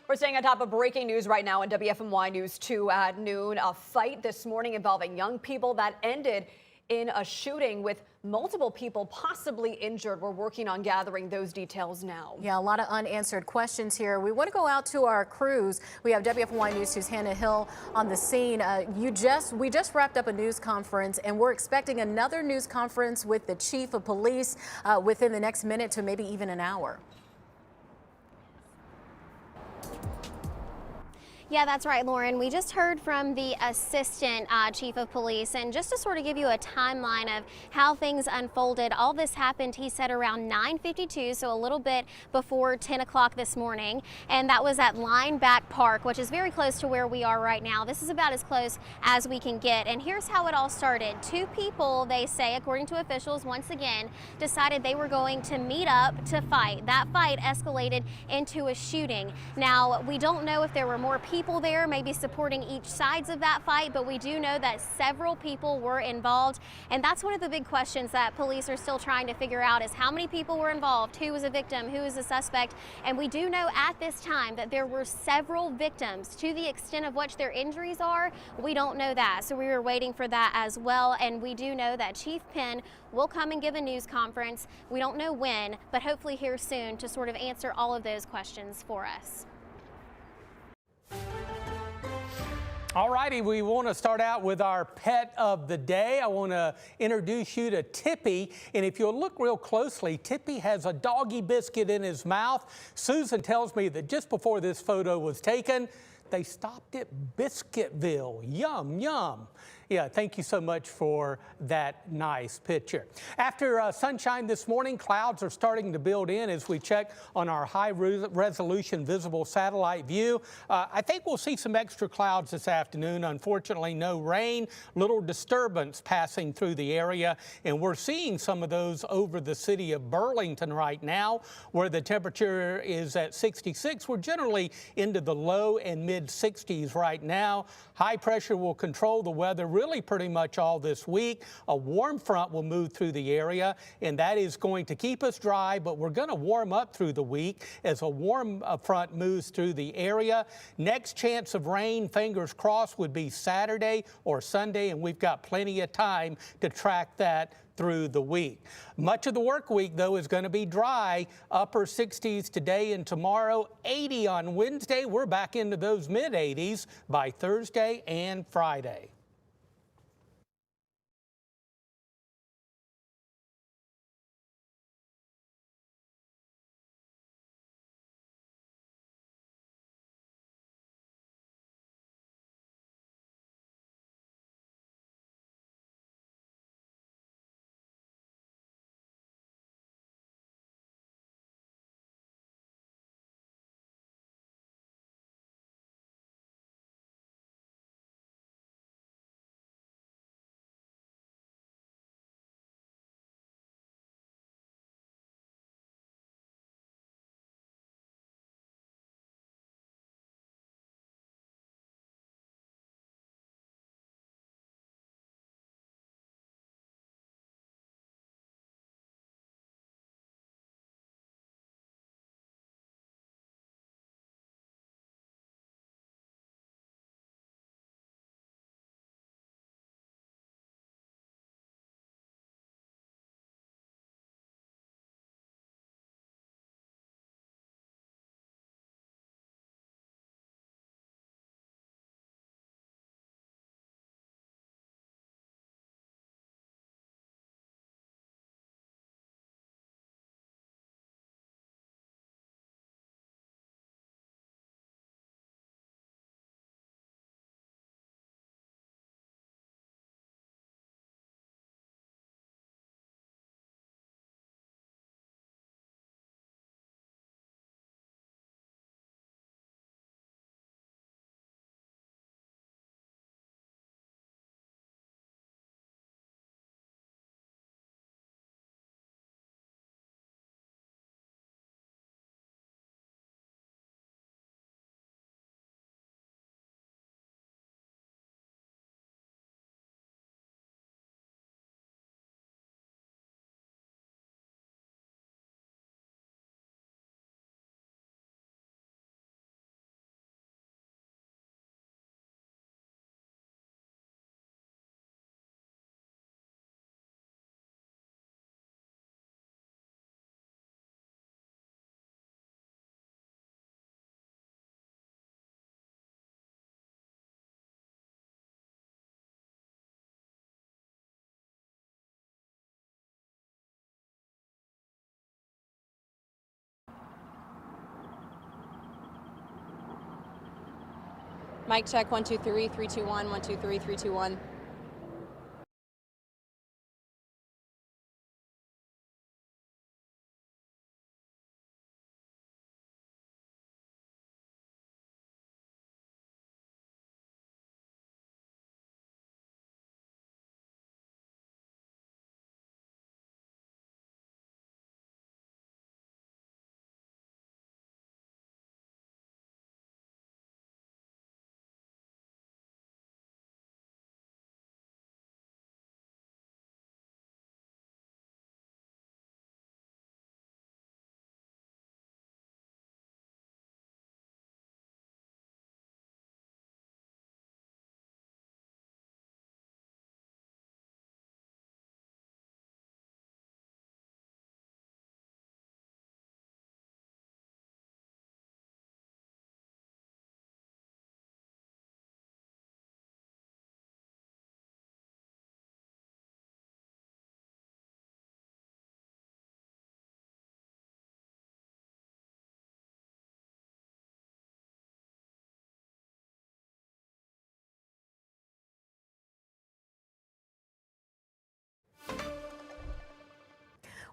We're staying on top of breaking news right now in WFMY News 2 at noon. A fight this morning involving young people that ended in a shooting with multiple people possibly injured. We're working on gathering those details now. Yeah, a lot of unanswered questions here. We want to go out to our crews. We have WFMY News 2's Hannah Hill on the scene. We just wrapped up a news conference, and we're expecting another news conference with the chief of police within the next minute to maybe even an hour. Yeah, that's right, Lauren. We just heard from the assistant chief of police, and just to sort of give you a timeline of how things unfolded, all this happened, he said, around 9:52, so a little bit before 10 o'clock this morning, and that was at Leinbach Park, which is very close to where we are right now. This is about as close as we can get, and here's how it all started. Two people, they say, according to officials, once again, decided they were going to meet up to fight. That fight escalated into a shooting. Now, we don't know if there were more people there maybe supporting each sides of that fight, but we do know that several people were involved, and that's one of the big questions that police are still trying to figure out, is how many people were involved, who was a victim, who was a suspect. And we do know at this time that there were several victims. To the extent of which their injuries are, we don't know that, so we were waiting for that as well. And we do know that Chief Penn will come and give a news conference. We don't know when, but hopefully here soon, to sort of answer all of those questions for us. All righty, we want to start out with our pet of the day. I want to introduce you to Tippy, and if you'll look real closely, Tippy has a doggy biscuit in his mouth. Susan tells me that just before this photo was taken, they stopped at Biscuitville. Yum, yum. Yeah, thank you so much for that nice picture. After sunshine this morning, clouds are starting to build in as we check on our high-resolution visible satellite view. I think we'll see some extra clouds this afternoon. Unfortunately, no rain, little disturbance passing through the area, and we're seeing some of those over the city of Burlington right now, where the temperature is at 66. We're generally into the low and mid-60s right now. High pressure will control the weather really pretty much all this week. A warm front will move through the area, and that is going to keep us dry, but we're going to warm up through the week as a warm front moves through the area. Next chance of rain, fingers crossed, would be Saturday or Sunday, and we've got plenty of time to track that through the week. Much of the work week, though, is going to be dry. Upper 60s today and tomorrow, 80 on Wednesday. We're back into those mid-80s by Thursday and Friday. Mic check 1 2 3 3 2 1 1 2 3 3 2 1.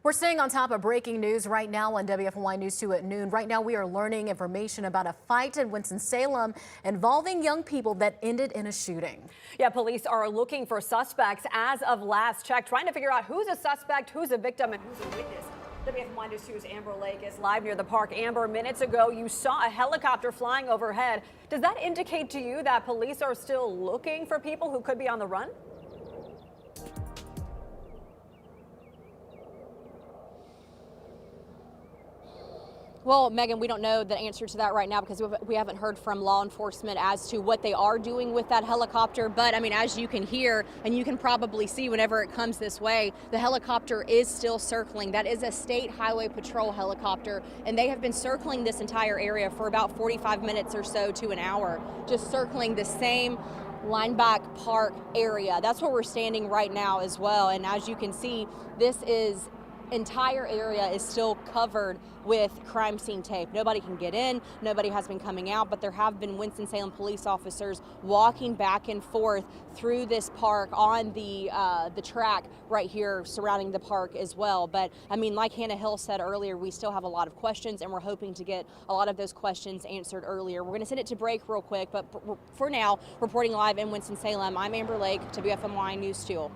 We're staying on top of breaking news right now on WFMY News 2 at noon. Right now, we are learning information about a fight in Winston-Salem involving young people that ended in a shooting. Yeah, police are looking for suspects as of last check, trying to figure out who's a suspect, who's a victim, and who's a witness. WFMY News 2's Amber Lake is live near the park. Amber, minutes ago, you saw a helicopter flying overhead. Does that indicate to you that police are still looking for people who could be on the run? Well, Megan, we don't know the answer to that right now because we haven't heard from law enforcement as to what they are doing with that helicopter. But I mean, as you can hear and you can probably see whenever it comes this way, the helicopter is still circling. That is a state highway patrol helicopter, and they have been circling this entire area for about 45 minutes or so to an hour, just circling the same Leinbach Park area. That's where we're standing right now as well. And as you can see, this entire area is still covered with crime scene tape. Nobody can get in, nobody has been coming out, but there have been Winston-Salem police officers walking back and forth through this park on the track right here surrounding the park as well. But I mean, like Hannah Hill said earlier, we still have a lot of questions, and we're hoping to get a lot of those questions answered earlier. We're going to send it to break real quick, but for now, reporting live in Winston-Salem, I'm Amber Lake, WFMY News 2.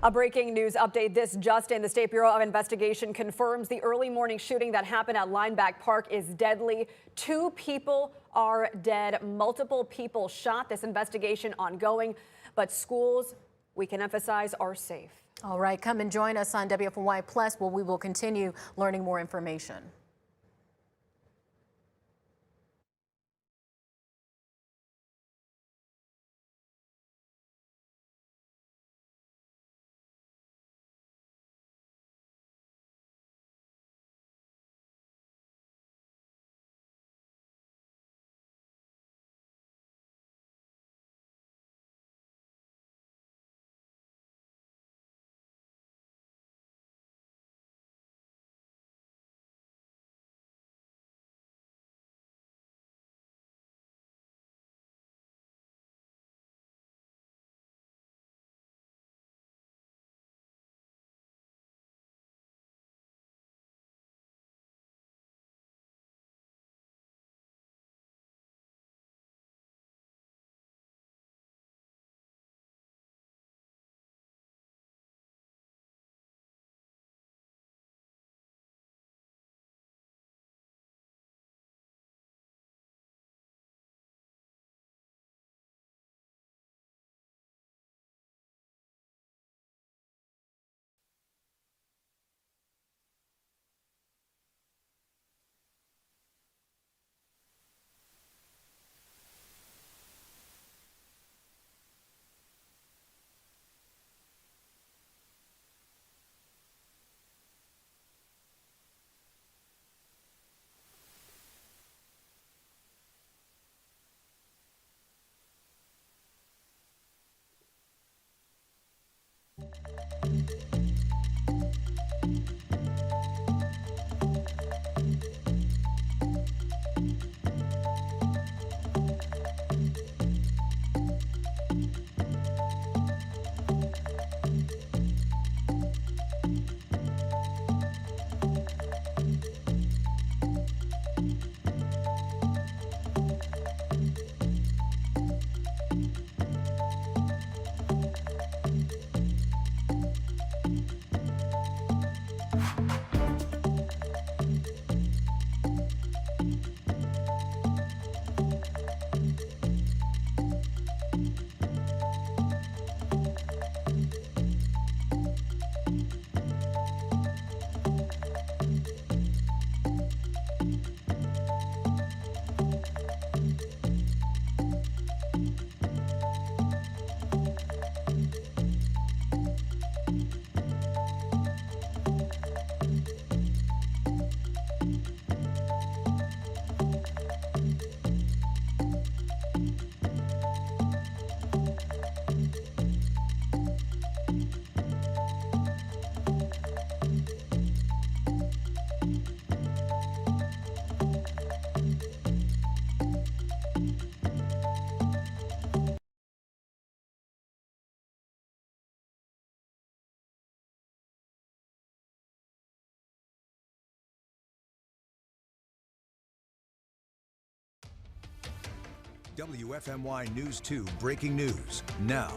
A breaking news update. This just in. The State Bureau of Investigation confirms the early morning shooting that happened at Leinbach Park is deadly. 2 people are dead. Multiple people shot. This investigation ongoing. But schools, we can emphasize, are safe. All right, come and join us on WFMY Plus where we will continue learning more information. WFMY News 2 breaking news now.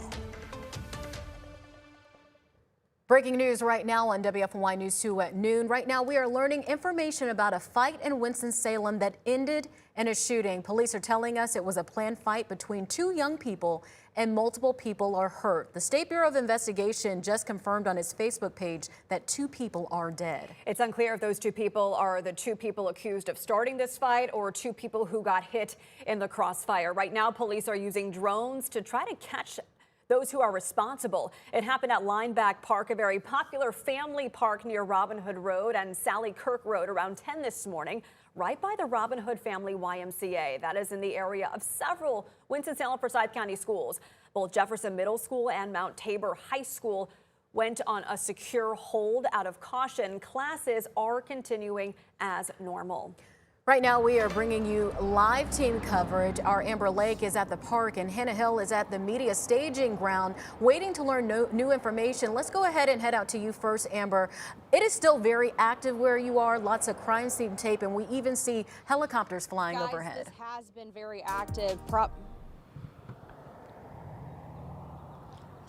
Breaking news right now on WFMY News 2 at noon. Right now, we are learning information about a fight in Winston-Salem that ended in a shooting. Police are telling us it was a planned fight between 2 young people and multiple people are hurt. The State Bureau of Investigation just confirmed on its Facebook page that 2 people are dead. It's unclear if those 2 people are the 2 people accused of starting this fight or 2 people who got hit in the crossfire. Right now, police are using drones to try to catch those who are responsible. It happened at Leinbach Park, a very popular family park near Robin Hood Road and Sally Kirk Road around 10 this morning, right by the Robin Hood Family YMCA. That is in the area of several Winston-Salem Forsyth County schools. Both Jefferson Middle School and Mount Tabor High School went on a secure hold out of caution. Classes are continuing as normal. Right now, we are bringing you live team coverage. Our Amber Lake is at the park and Hannah Hill is at the media staging ground waiting to learn new information. Let's go ahead and head out to you first, Amber. It is still very active where you are, lots of crime scene tape, and we even see helicopters flying overhead. This has been very active.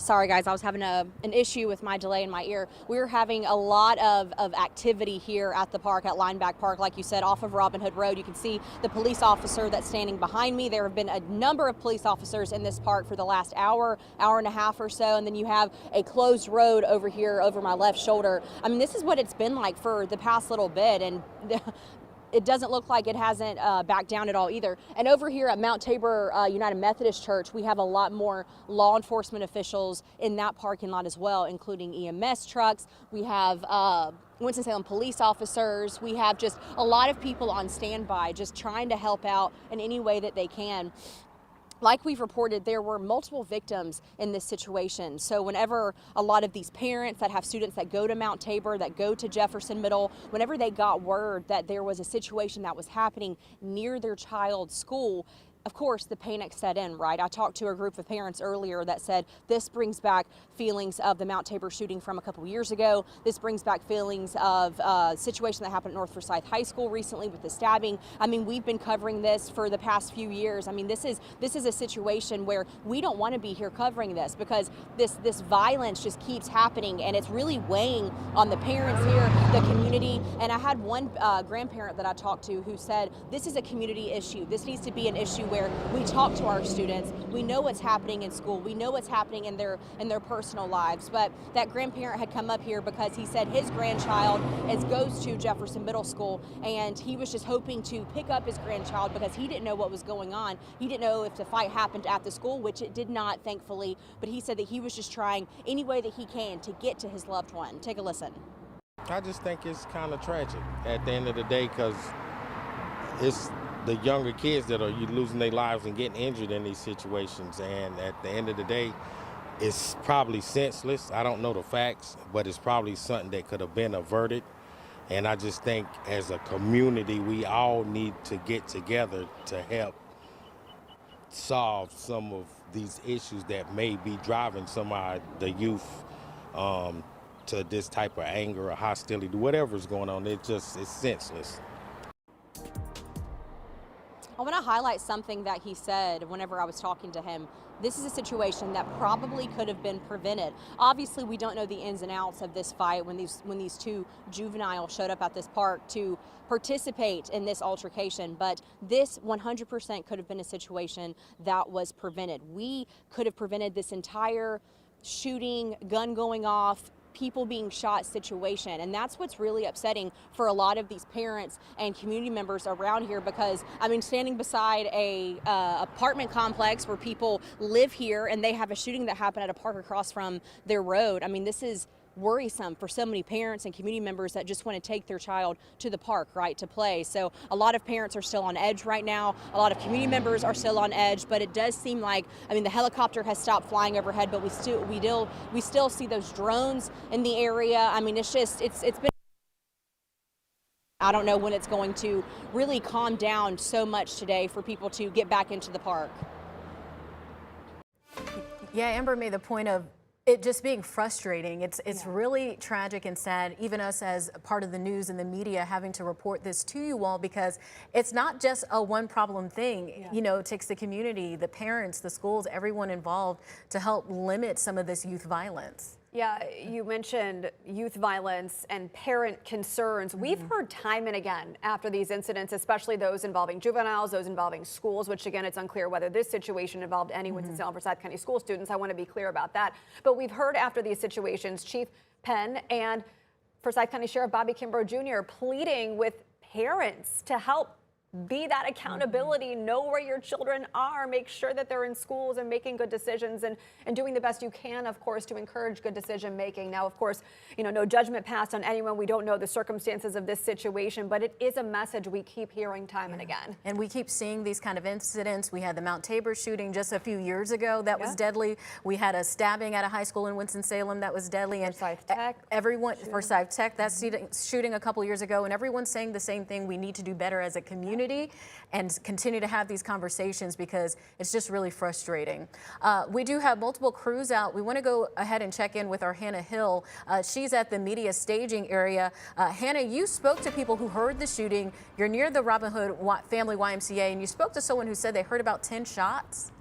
Sorry guys, I was having an issue with my delay in my ear. We're having a lot of activity here at the park, at Leinbach Park, like you said, off of Robin Hood Road. You can see the police officer that's standing behind me. There have been a number of police officers in this park for the last hour and a half or so, and then you have a closed road over here over my left shoulder. I mean, this is what it's been like for the past little bit, and it doesn't look like it hasn't backed down at all either. And over here at Mount Tabor United Methodist Church, we have a lot more law enforcement officials in that parking lot as well, including EMS trucks. We have Winston-Salem police officers. We have just a lot of people on standby, just trying to help out in any way that they can. Like we've reported, there were multiple victims in this situation. So whenever a lot of these parents that have students that go to Mount Tabor, that go to Jefferson Middle, whenever they got word that there was a situation that was happening near their child's school, of course, the panic set in, right? I talked to a group of parents earlier that said this brings back feelings of the Mount Tabor shooting from a couple years ago. This brings back feelings of a situation that happened at North Forsyth High School recently with the stabbing. I mean, we've been covering this for the past few years. I mean, this is a situation where we don't want to be here covering this because this violence just keeps happening, and it's really weighing on the parents here, the community. And I had one grandparent that I talked to who said this is a community issue. This needs to be an issue where we talk to our students. We know what's happening in school. We know what's happening in their personal lives. But that grandparent had come up here because he said his grandchild goes to Jefferson Middle School, and he was just hoping to pick up his grandchild because he didn't know what was going on. He didn't know if the fight happened at the school, which it did not, thankfully. But he said that he was just trying any way that he can to get to his loved one. Take a listen. I just think it's kind of tragic at the end of the day because it's the younger kids that are losing their lives and getting injured in these situations. And at the end of the day, it's probably senseless. I don't know the facts, but it's probably something that could have been averted. And I just think as a community, we all need to get together to help solve some of these issues that may be driving some of the youth to this type of anger or hostility, whatever's going on. It's senseless. I want to highlight something that he said whenever I was talking to him. This is a situation that probably could have been prevented. Obviously, we don't know the ins and outs of this fight when these two juveniles showed up at this park to participate in this altercation, but this 100% could have been a situation that was prevented. We could have prevented this entire shooting, gun going off, people being shot situation. And that's what's really upsetting for a lot of these parents and community members around here, because I mean, standing beside a apartment complex where people live here and they have a shooting that happened at a park across from their road. I mean, this is worrisome for so many parents and community members that just want to take their child to the park, right, to play. So a lot of parents are still on edge right now. A lot of community members are still on edge, but it does seem like, I mean, the helicopter has stopped flying overhead, but we still see those drones in the area. I mean, it's been, I don't know when it's going to really calm down so much today for people to get back into the park. Yeah, Amber made the point of it just being frustrating. It's really tragic and sad, even us as part of the news and the media having to report this to you all, because it's not just a one problem thing. You know, it takes the community, the parents, the schools, everyone involved to help limit some of this youth violence. Yeah, you mentioned youth violence and parent concerns. We've heard time and again after these incidents, especially those involving juveniles, those involving schools, which again, it's unclear whether this situation involved any Winston-Salem, Forsyth County school students. I want to be clear about that. But we've heard after these situations, Chief Penn and Forsyth County Sheriff Bobby Kimbrough Jr. pleading with parents to help be that accountability, know where your children are, make sure that they're in schools and making good decisions and doing the best you can, of course, to encourage good decision making. Now, of course, you know, no judgment passed on anyone. We don't know the circumstances of this situation, but it is a message we keep hearing time and again. And we keep seeing these kind of incidents. We had the Mount Tabor shooting just a few years ago that was deadly. We had a stabbing at a high school in Winston-Salem that was deadly. And Forsyth Tech. Forsyth Tech, that's shooting a couple years ago. And everyone's saying the same thing. We need to do better as a community and continue to have these conversations because it's just really frustrating. We do have multiple crews out. We want to go ahead and check in with our Hannah Hill. She's at the media staging area. Hannah, you spoke to people who heard the shooting. You're near the Robin Hood Family YMCA, and you spoke to someone who said they heard about 10 shots.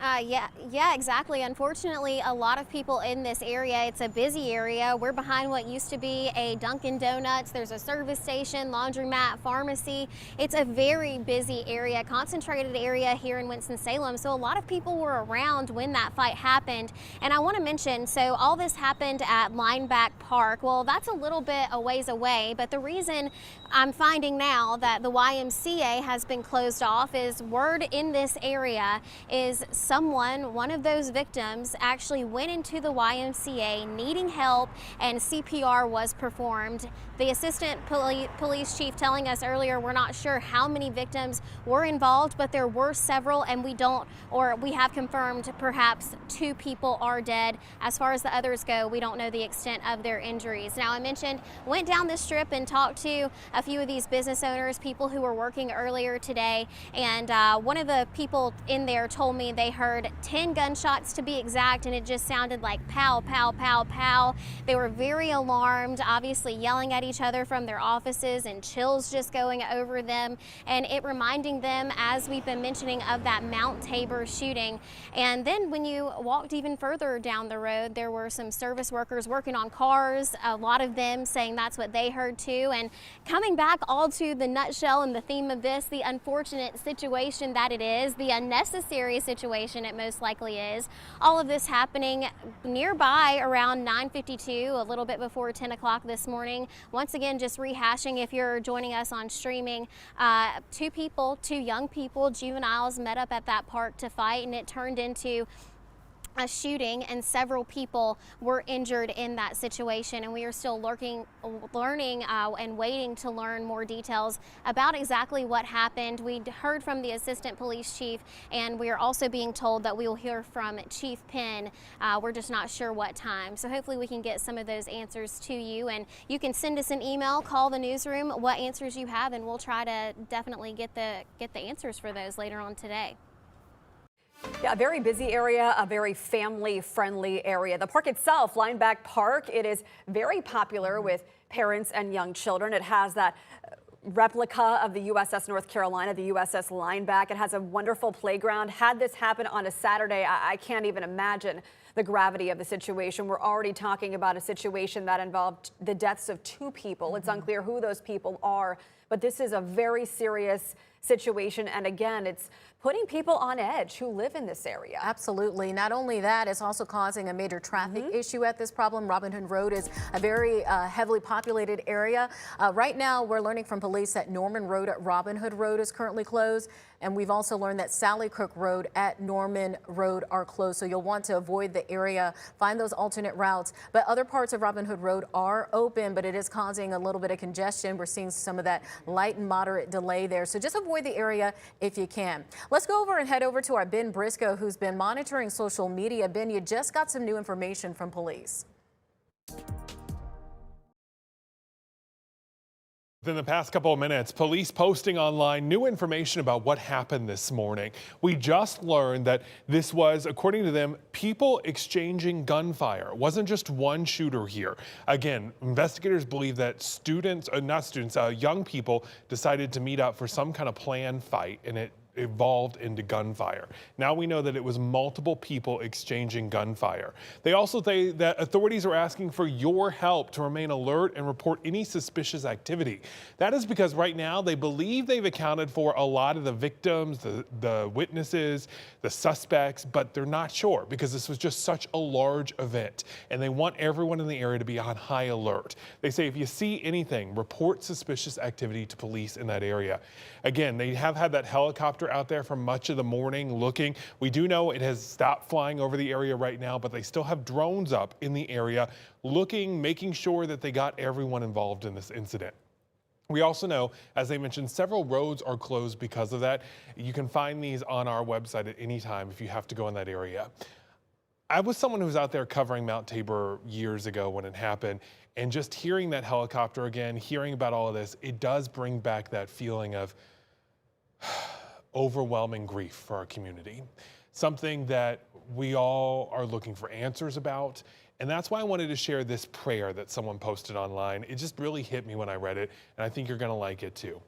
Yeah, exactly. Unfortunately, a lot of people in this area, it's a busy area. We're behind what used to be a Dunkin' Donuts. There's a service station, laundromat, pharmacy. It's a very busy area, concentrated area here in Winston-Salem. So a lot of people were around when that fight happened. And I want to mention, so all this happened at Leinbach Park. Well, that's a little bit a ways away, but the reason I'm finding now that the YMCA has been closed off is word in this area is one of those victims actually went into the YMCA needing help and CPR was performed. The assistant police chief telling us earlier, we're not sure how many victims were involved, but there were several, and we have confirmed perhaps 2 people are dead. As far as the others go, we don't know the extent of their injuries. Now, I mentioned, went down this strip and talked to a few of these business owners, people who were working earlier today, and one of the people in there told me they heard 10 gunshots to be exact, and it just sounded like pow, pow, pow, pow. They were very alarmed, obviously yelling at each other from their offices and chills just going over them, and it reminding them, as we've been mentioning, of that Mount Tabor shooting. And then when you walked even further down the road, there were some service workers working on cars, a lot of them saying that's what they heard too. And coming back all to the nutshell and the theme of this, the unfortunate situation that it is, the unnecessary situation it most likely is, all of this happening nearby around 9:52, a little bit before 10 o'clock this morning. Once again, just rehashing if you're joining us on streaming, 2 young people, juveniles, met up at that park to fight, and it turned into a shooting, and several people were injured in that situation, and we are still learning and waiting to learn more details about exactly what happened. We heard from the assistant police chief, and we are also being told that we will hear from Chief Penn. We're just not sure what time, so hopefully we can get some of those answers to you, and you can send us an email, call the newsroom, what answers you have, and we'll try to definitely get the answers for those later on today. Yeah, a very busy area, a very family-friendly area. The park itself, Leinbach Park, it is very popular with parents and young children. It has that replica of the USS North Carolina, the USS Leinbach. It has a wonderful playground. Had this happen on a Saturday, I can't even imagine the gravity of the situation. We're already talking about a situation that involved the deaths of 2 people. It's unclear who those people are, but this is a very serious situation. And again, it's putting people on edge who live in this area. Absolutely. Not only that, it's also causing a major traffic issue at this problem. Robin Hood Road is a very heavily populated area. Right now, we're learning from police that Norman Road at Robin Hood Road is currently closed. And we've also learned that Sally Cook Road at Norman Road are closed. So you'll want to avoid the area, find those alternate routes. But other parts of Robin Hood Road are open, but it is causing a little bit of congestion. We're seeing some of that light and moderate delay there. So just avoid the area if you can. Let's go over and head over to our Ben Briscoe, who's been monitoring social media. Ben, you just got some new information from police. Within the past couple of minutes, police posting online new information about what happened this morning. We just learned that this was, according to them, people exchanging gunfire. It wasn't just one shooter here. Again, investigators believe that young people decided to meet up for some kind of planned fight, and it evolved into gunfire. Now we know that it was multiple people exchanging gunfire. They also say that authorities are asking for your help to remain alert and report any suspicious activity. That is because right now they believe they've accounted for a lot of the victims, the witnesses, the suspects, but they're not sure because this was just such a large event, and they want everyone in the area to be on high alert. They say if you see anything, report suspicious activity to police in that area. Again, they have had that helicopter out there for much of the morning looking. We do know it has stopped flying over the area right now, but they still have drones up in the area looking, making sure that they got everyone involved in this incident. We also know, as they mentioned, several roads are closed because of that. You can find these on our website at any time if you have to go in that area. I was someone who was out there covering Mount Tabor years ago when it happened, and just hearing that helicopter again, hearing about all of this, it does bring back that feeling of overwhelming grief for our community. Something that we all are looking for answers about. And that's why I wanted to share this prayer that someone posted online. It just really hit me when I read it, and I think you're gonna like it too.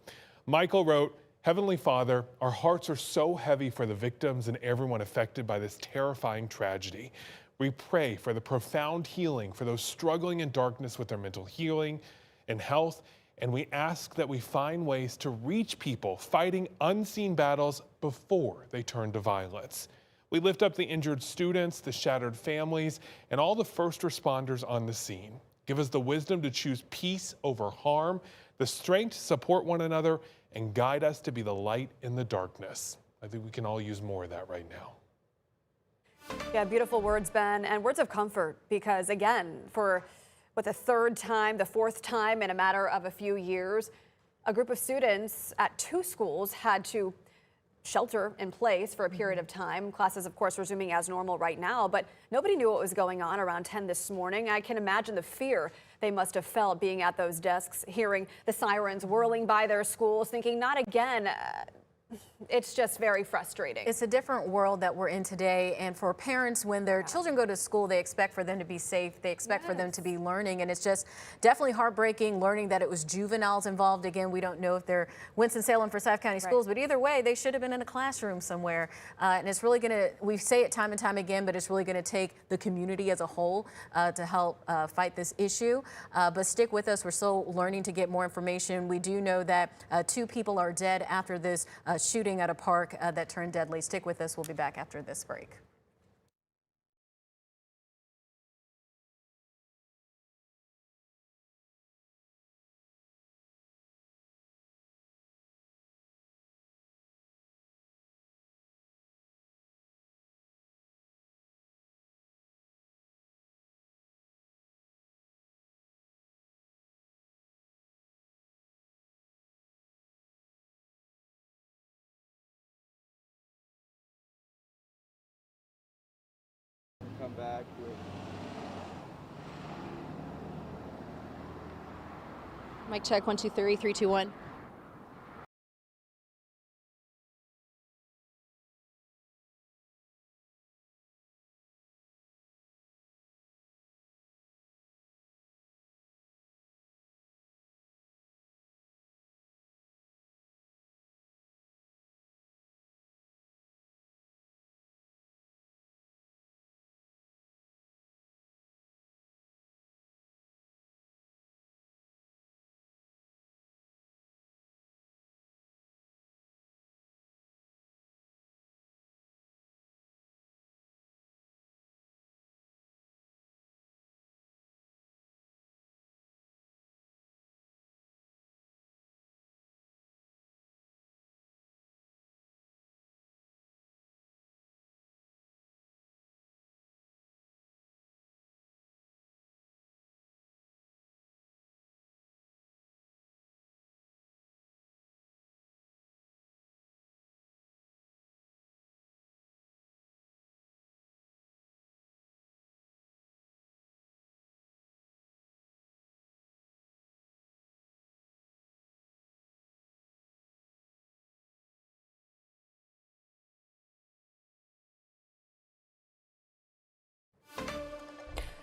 Michael wrote, Heavenly Father, our hearts are so heavy for the victims and everyone affected by this terrifying tragedy. We pray for the profound healing for those struggling in darkness with their mental healing and health, and we ask that we find ways to reach people fighting unseen battles before they turn to violence. We lift up the injured students, the shattered families, and all the first responders on the scene. Give us the wisdom to choose peace over harm, the strength to support one another, and guide us to be the light in the darkness. I think we can all use more of that right now. Yeah, beautiful words, Ben, and words of comfort, because again, for the third time, the fourth time in a matter of a few years, a group of students at 2 schools had to shelter in place for a period of time. Classes, of course, resuming as normal right now, but nobody knew what was going on around 10 this morning. I can imagine the fear they must have felt being at those desks, hearing the sirens whirling by their schools, thinking, not again. It's just very frustrating. It's a different world that we're in today, and for parents, when their children go to school, they expect for them to be safe, they expect for them to be learning, and it's just definitely heartbreaking learning that it was juveniles involved. Again, we don't know if they're Winston-Salem, Forsyth County schools, but either way, they should have been in a classroom somewhere, and it's really going to, we say it time and time again, but it's really going to take the community as a whole to help fight this issue. But stick with us, we're still learning to get more information. We do know that 2 people are dead after this shooting at a park that turned deadly. Stick with us. We'll be back after this break. Come back with Mic check, 1 2 3 3 2 1.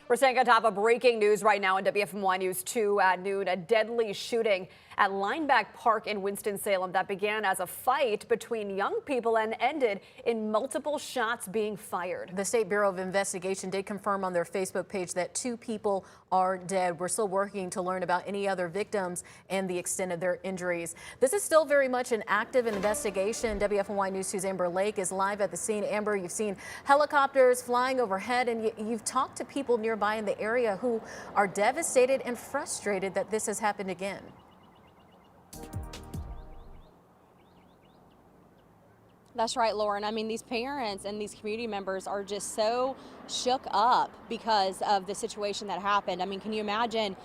We're staying on top of breaking news right now on WFMY News 2 at noon. A deadly shooting at Leinbach Park in Winston-Salem that began as a fight between young people and ended in multiple shots being fired. The State Bureau of Investigation did confirm on their Facebook page that 2 people are dead. We're still working to learn about any other victims and the extent of their injuries. This is still very much an active investigation. WFMY News 2's Amber Lake is live at the scene. Amber, you've seen helicopters flying overhead, and you've talked to people nearby in the area who are devastated and frustrated that this has happened again. That's right, Lauren. I mean, these parents and these community members are just so shook up because of the situation that happened. I mean, can you imagine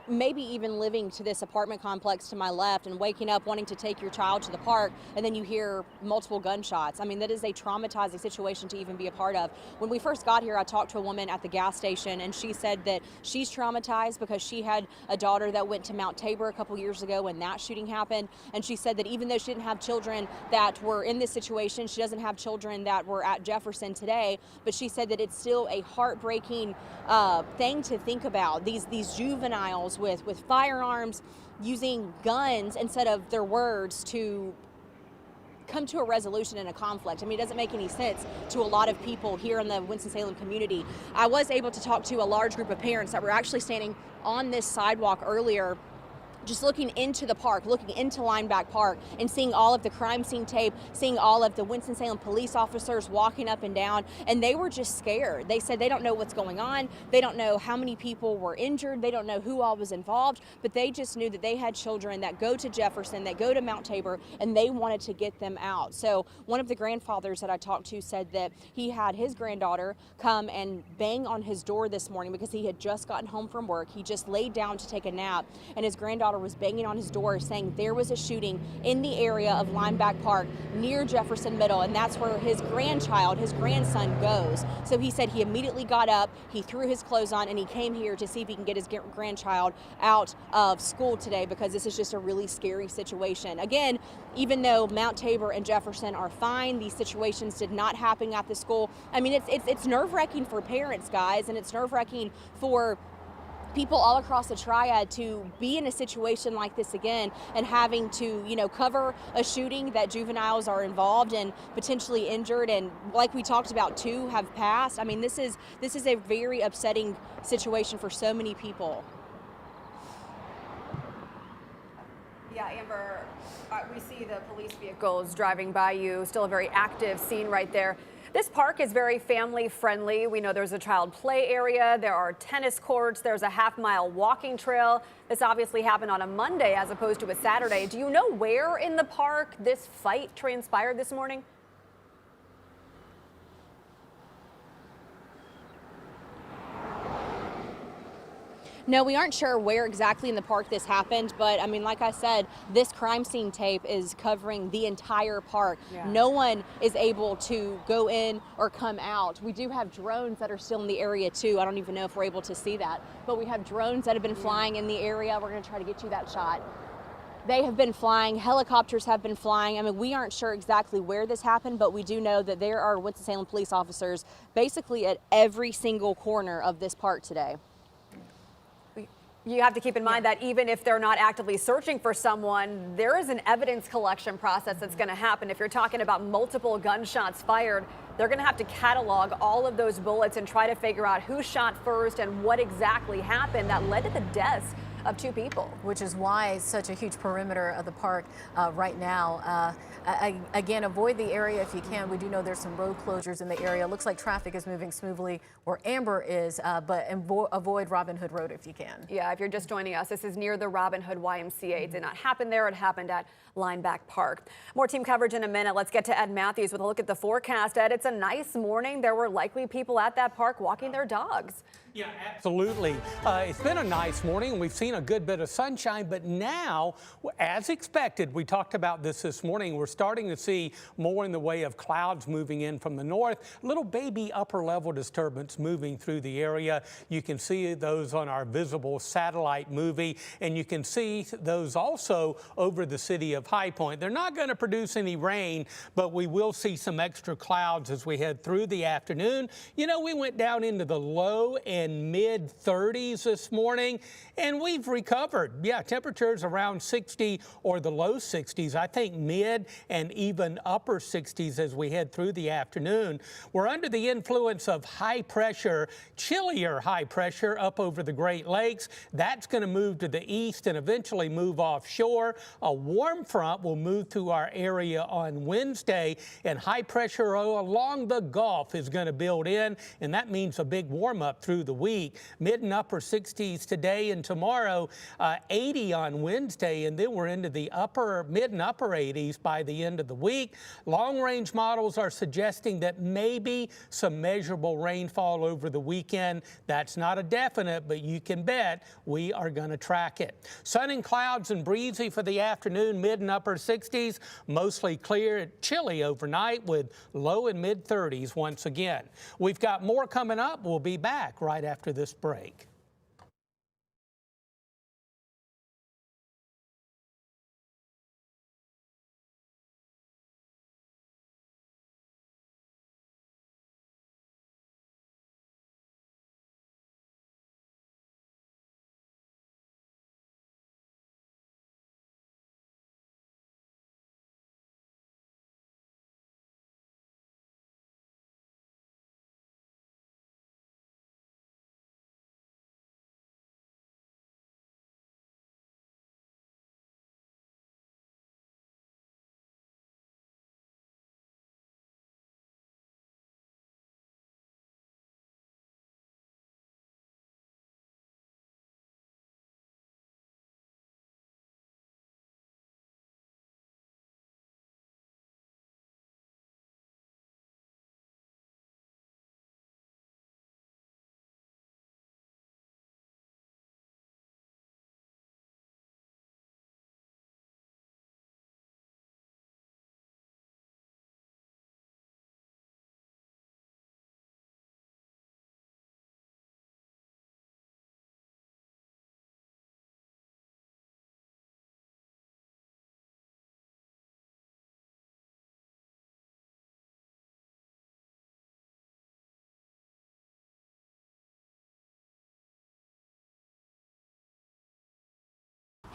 maybe even living to this apartment complex to my left and waking up wanting to take your child to the park, and then you hear multiple gunshots? I mean, that is a traumatizing situation to even be a part of. When we first got here, I talked to a woman at the gas station, and she said that she's traumatized because she had a daughter that went to Mount Tabor a couple years ago when that shooting happened. And she said that even though she didn't have children that were in this situation, she doesn't have children that were at Jefferson today, but she said that it's still a heartbreaking thing to think about. These juveniles with firearms using guns instead of their words to come to a resolution in a conflict. I mean, it doesn't make any sense to a lot of people here in the Winston-Salem community. I was able to talk to a large group of parents that were actually standing on this sidewalk earlier, just looking into the park, looking into Leinbach Park, and seeing all of the crime scene tape, seeing all of the Winston-Salem police officers walking up and down, and they were just scared. They said they don't know what's going on, they don't know how many people were injured, they don't know who all was involved, but they just knew that they had children that go to Jefferson, that go to Mount Tabor, and they wanted to get them out. So one of the grandfathers that I talked to said that he had his granddaughter come and bang on his door this morning because he had just gotten home from work. He just laid down to take a nap, and his granddaughter was banging on his door saying there was a shooting in the area of Leinbach Park near Jefferson Middle, and that's where his grandson goes. So he said he immediately got up, he threw his clothes on, and he came here to see if he can get his grandchild out of school today, because this is just a really scary situation. Again, even though Mount Tabor and Jefferson are fine, these situations did not happen at the school. I mean, it's nerve-wracking for parents, guys, and it's nerve-wracking for people all across the triad to be in a situation like this again and having to, cover a shooting that juveniles are involved and potentially injured, and like we talked about, 2 have passed. I mean, this is a very upsetting situation for so many people. Yeah, Amber, we see the police vehicles driving by you, still a very active scene right there. This park is very family friendly. We know there's a child play area, there are tennis courts, there's a half-mile walking trail. This obviously happened on a Monday as opposed to a Saturday. Do you know where in the park this fight transpired this morning? No, we aren't sure where exactly in the park this happened, but I mean, like I said, this crime scene tape is covering the entire park. Yeah. No one is able to go in or come out. We do have drones that are still in the area too. I don't even know if we're able to see that, but we have drones that have been flying in the area. We're going to try to get you that shot. They have been flying, helicopters have been flying. I mean, we aren't sure exactly where this happened, but we do know that there are Winston-Salem police officers basically at every single corner of this park today. You have to keep in mind that even if they're not actively searching for someone, there is an evidence collection process that's going to happen. If you're talking about multiple gunshots fired, they're going to have to catalog all of those bullets and try to figure out who shot first and what exactly happened that led to the deaths of 2 people. Which is why such a huge perimeter of the park right now. Again, avoid the area if you can. We do know there's some road closures in the area. Looks like traffic is moving smoothly where Amber is, but avoid Robin Hood Road if you can. Yeah, if you're just joining us, this is near the Robin Hood YMCA. It did not happen there. It happened at Leinbach Park. More team coverage in a minute. Let's get to Ed Matthews with a look at the forecast. Ed, it's a nice morning. There were likely people at that park walking their dogs. Yeah, absolutely. It's been a nice morning, and we've seen a good bit of sunshine, but now, as expected, we talked about this morning, we're starting to see more in the way of clouds moving in from the north, little baby upper level disturbance moving through the area. You can see those on our visible satellite movie, and you can see those also over the city of High Point. They're not going to produce any rain, but we will see some extra clouds as we head through the afternoon. You know, we went down into the low and mid 30s this morning, and we've recovered. Yeah, temperatures around 60 or the low 60s. I think mid and even upper 60s as we head through the afternoon. We're under the influence of high pressure, chillier high pressure up over the Great Lakes. That's going to move to the east and eventually move offshore. A warm front will move through our area on Wednesday, and high pressure along the Gulf is going to build in, and that means a big warm up through the week. Mid and upper 60s today and tomorrow, 80 on Wednesday, and then we're into the mid and upper 80s by the end of the week. Long range models are suggesting that maybe some measurable rainfall over the weekend. That's not a definite, but you can bet we are going to track it. Sun and clouds and breezy for the afternoon, mid and upper 60s, mostly clear, chilly overnight with low and mid 30s once again. We've got more coming up. We'll be back right after this break.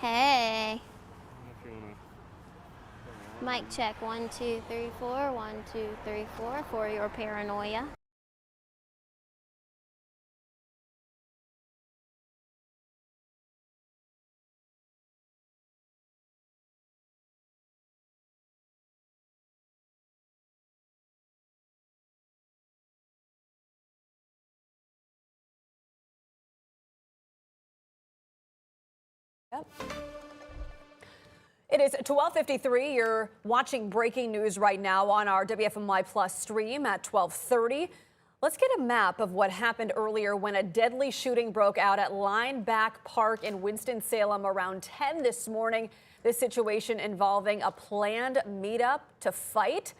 Hey. Mic check 1 2 3 4 1 2 3 4 for your paranoia. Yep. It is 12:53. You're watching breaking news right now on our WFMY Plus stream at 12:30. Let's get a map of what happened earlier when a deadly shooting broke out at Leinbach Park in Winston-Salem around 10 this morning. This situation involving a planned meetup to fight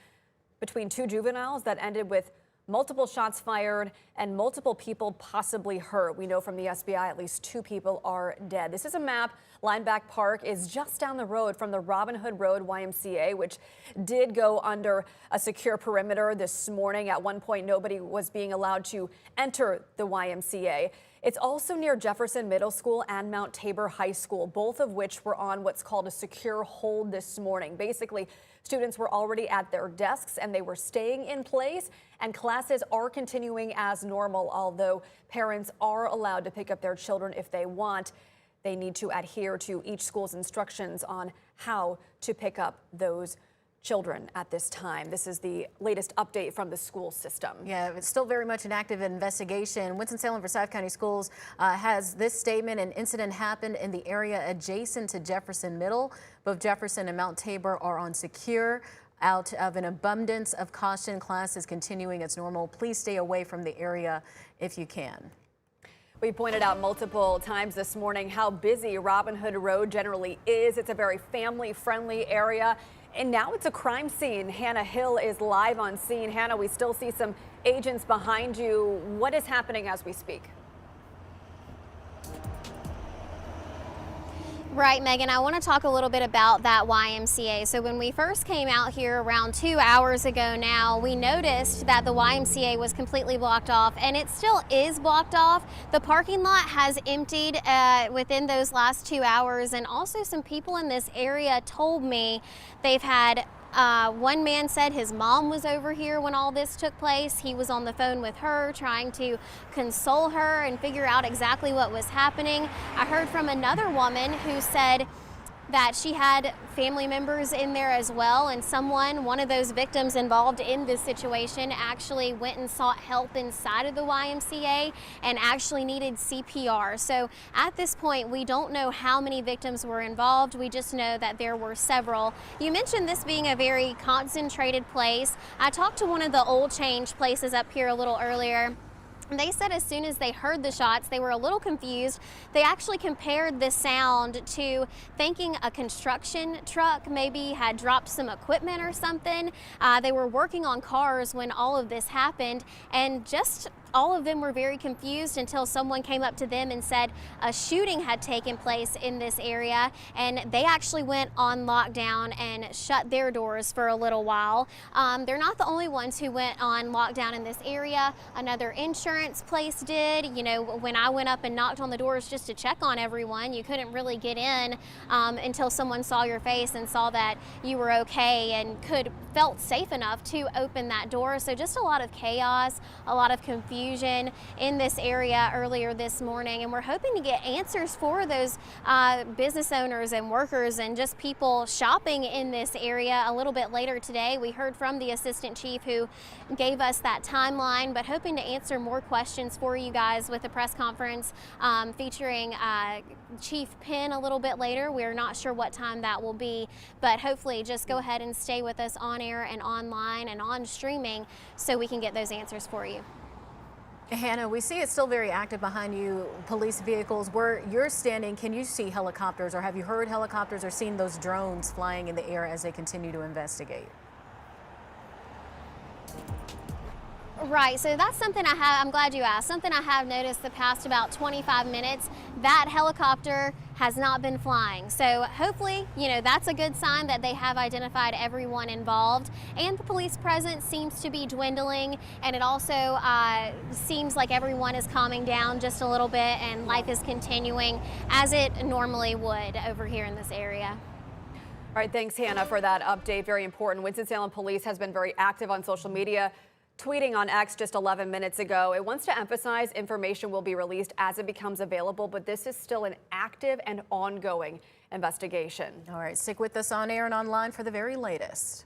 between two juveniles that ended with multiple shots fired and multiple people possibly hurt. We know from the SBI at least 2 people are dead. This is a map. Leinbach Park is just down the road from the Robin Hood Road YMCA, which did go under a secure perimeter this morning. At one point, nobody was being allowed to enter the YMCA. It's also near Jefferson Middle School and Mount Tabor High School, both of which were on what's called a secure hold this morning. Basically, students were already at their desks and they were staying in place, and classes are continuing as normal, although parents are allowed to pick up their children if they want. They need to adhere to each school's instructions on how to pick up those children at this time. This is the latest update from the school system. Yeah, it's still very much an active investigation. Winston-Salem Forsyth County Schools has this statement: an incident happened in the area adjacent to Jefferson Middle. Both Jefferson and Mount Tabor are on secure. Out of an abundance of caution, class is continuing as normal. Please stay away from the area if you can. We pointed out multiple times this morning how busy Robin Hood Road generally is. It's a very family-friendly area. And now it's a crime scene. Hannah Hill is live on scene. Hannah, we still see some agents behind you. What is happening as we speak? Right, Megan, I want to talk a little bit about that YMCA. So when we first came out here around 2 hours ago now, we noticed that the YMCA was completely blocked off, and it still is blocked off. The parking lot has emptied within those last 2 hours, and also some people in this area told me they've had one man said his mom was over here when all this took place. He was on the phone with her trying to console her and figure out exactly what was happening. I heard from another woman who said that she had family members in there as well, and one of those victims involved in this situation actually went and sought help inside of the YMCA and actually needed CPR. So at this point, we don't know how many victims were involved. We just know that there were several. You mentioned this being a very concentrated place. I talked to one of the oil change places up here a little earlier. They said as soon as they heard the shots, they were a little confused. They actually compared the sound to thinking a construction truck maybe had dropped some equipment or something. They were working on cars when all of this happened, and just all of them were very confused until someone came up to them and said a shooting had taken place in this area, and they actually went on lockdown and shut their doors for a little while. They're not the only ones who went on lockdown in this area. Another insurance place did. You know, when I went up and knocked on the doors just to check on everyone, you couldn't really get in until someone saw your face and saw that you were okay and felt safe enough to open that door. So just a lot of chaos, a lot of confusion in this area earlier this morning, and we're hoping to get answers for those business owners and workers and just people shopping in this area a little bit later today. We heard from the assistant chief who gave us that timeline, but hoping to answer more questions for you guys with a press conference featuring Chief Penn a little bit later. We're not sure what time that will be, but hopefully just go ahead and stay with us on air and online and on streaming so we can get those answers for you. Hannah, we see it's still very active behind you, police vehicles. Where you're standing, can you see helicopters, or have you heard helicopters or seen those drones flying in the air as they continue to investigate? Right, so that's something I'm glad you asked, something I have noticed the past about 25 minutes. That helicopter has not been flying. So hopefully, that's a good sign that they have identified everyone involved, and the police presence seems to be dwindling, and it also seems like everyone is calming down just a little bit and life is continuing as it normally would over here in this area. All right, thanks, Hannah, for that update. Very important. Winston-Salem Police has been very active on social media, tweeting on X just 11 minutes ago. It wants to emphasize information will be released as it becomes available, but this is still an active and ongoing investigation. All right, stick with us on air and online for the very latest.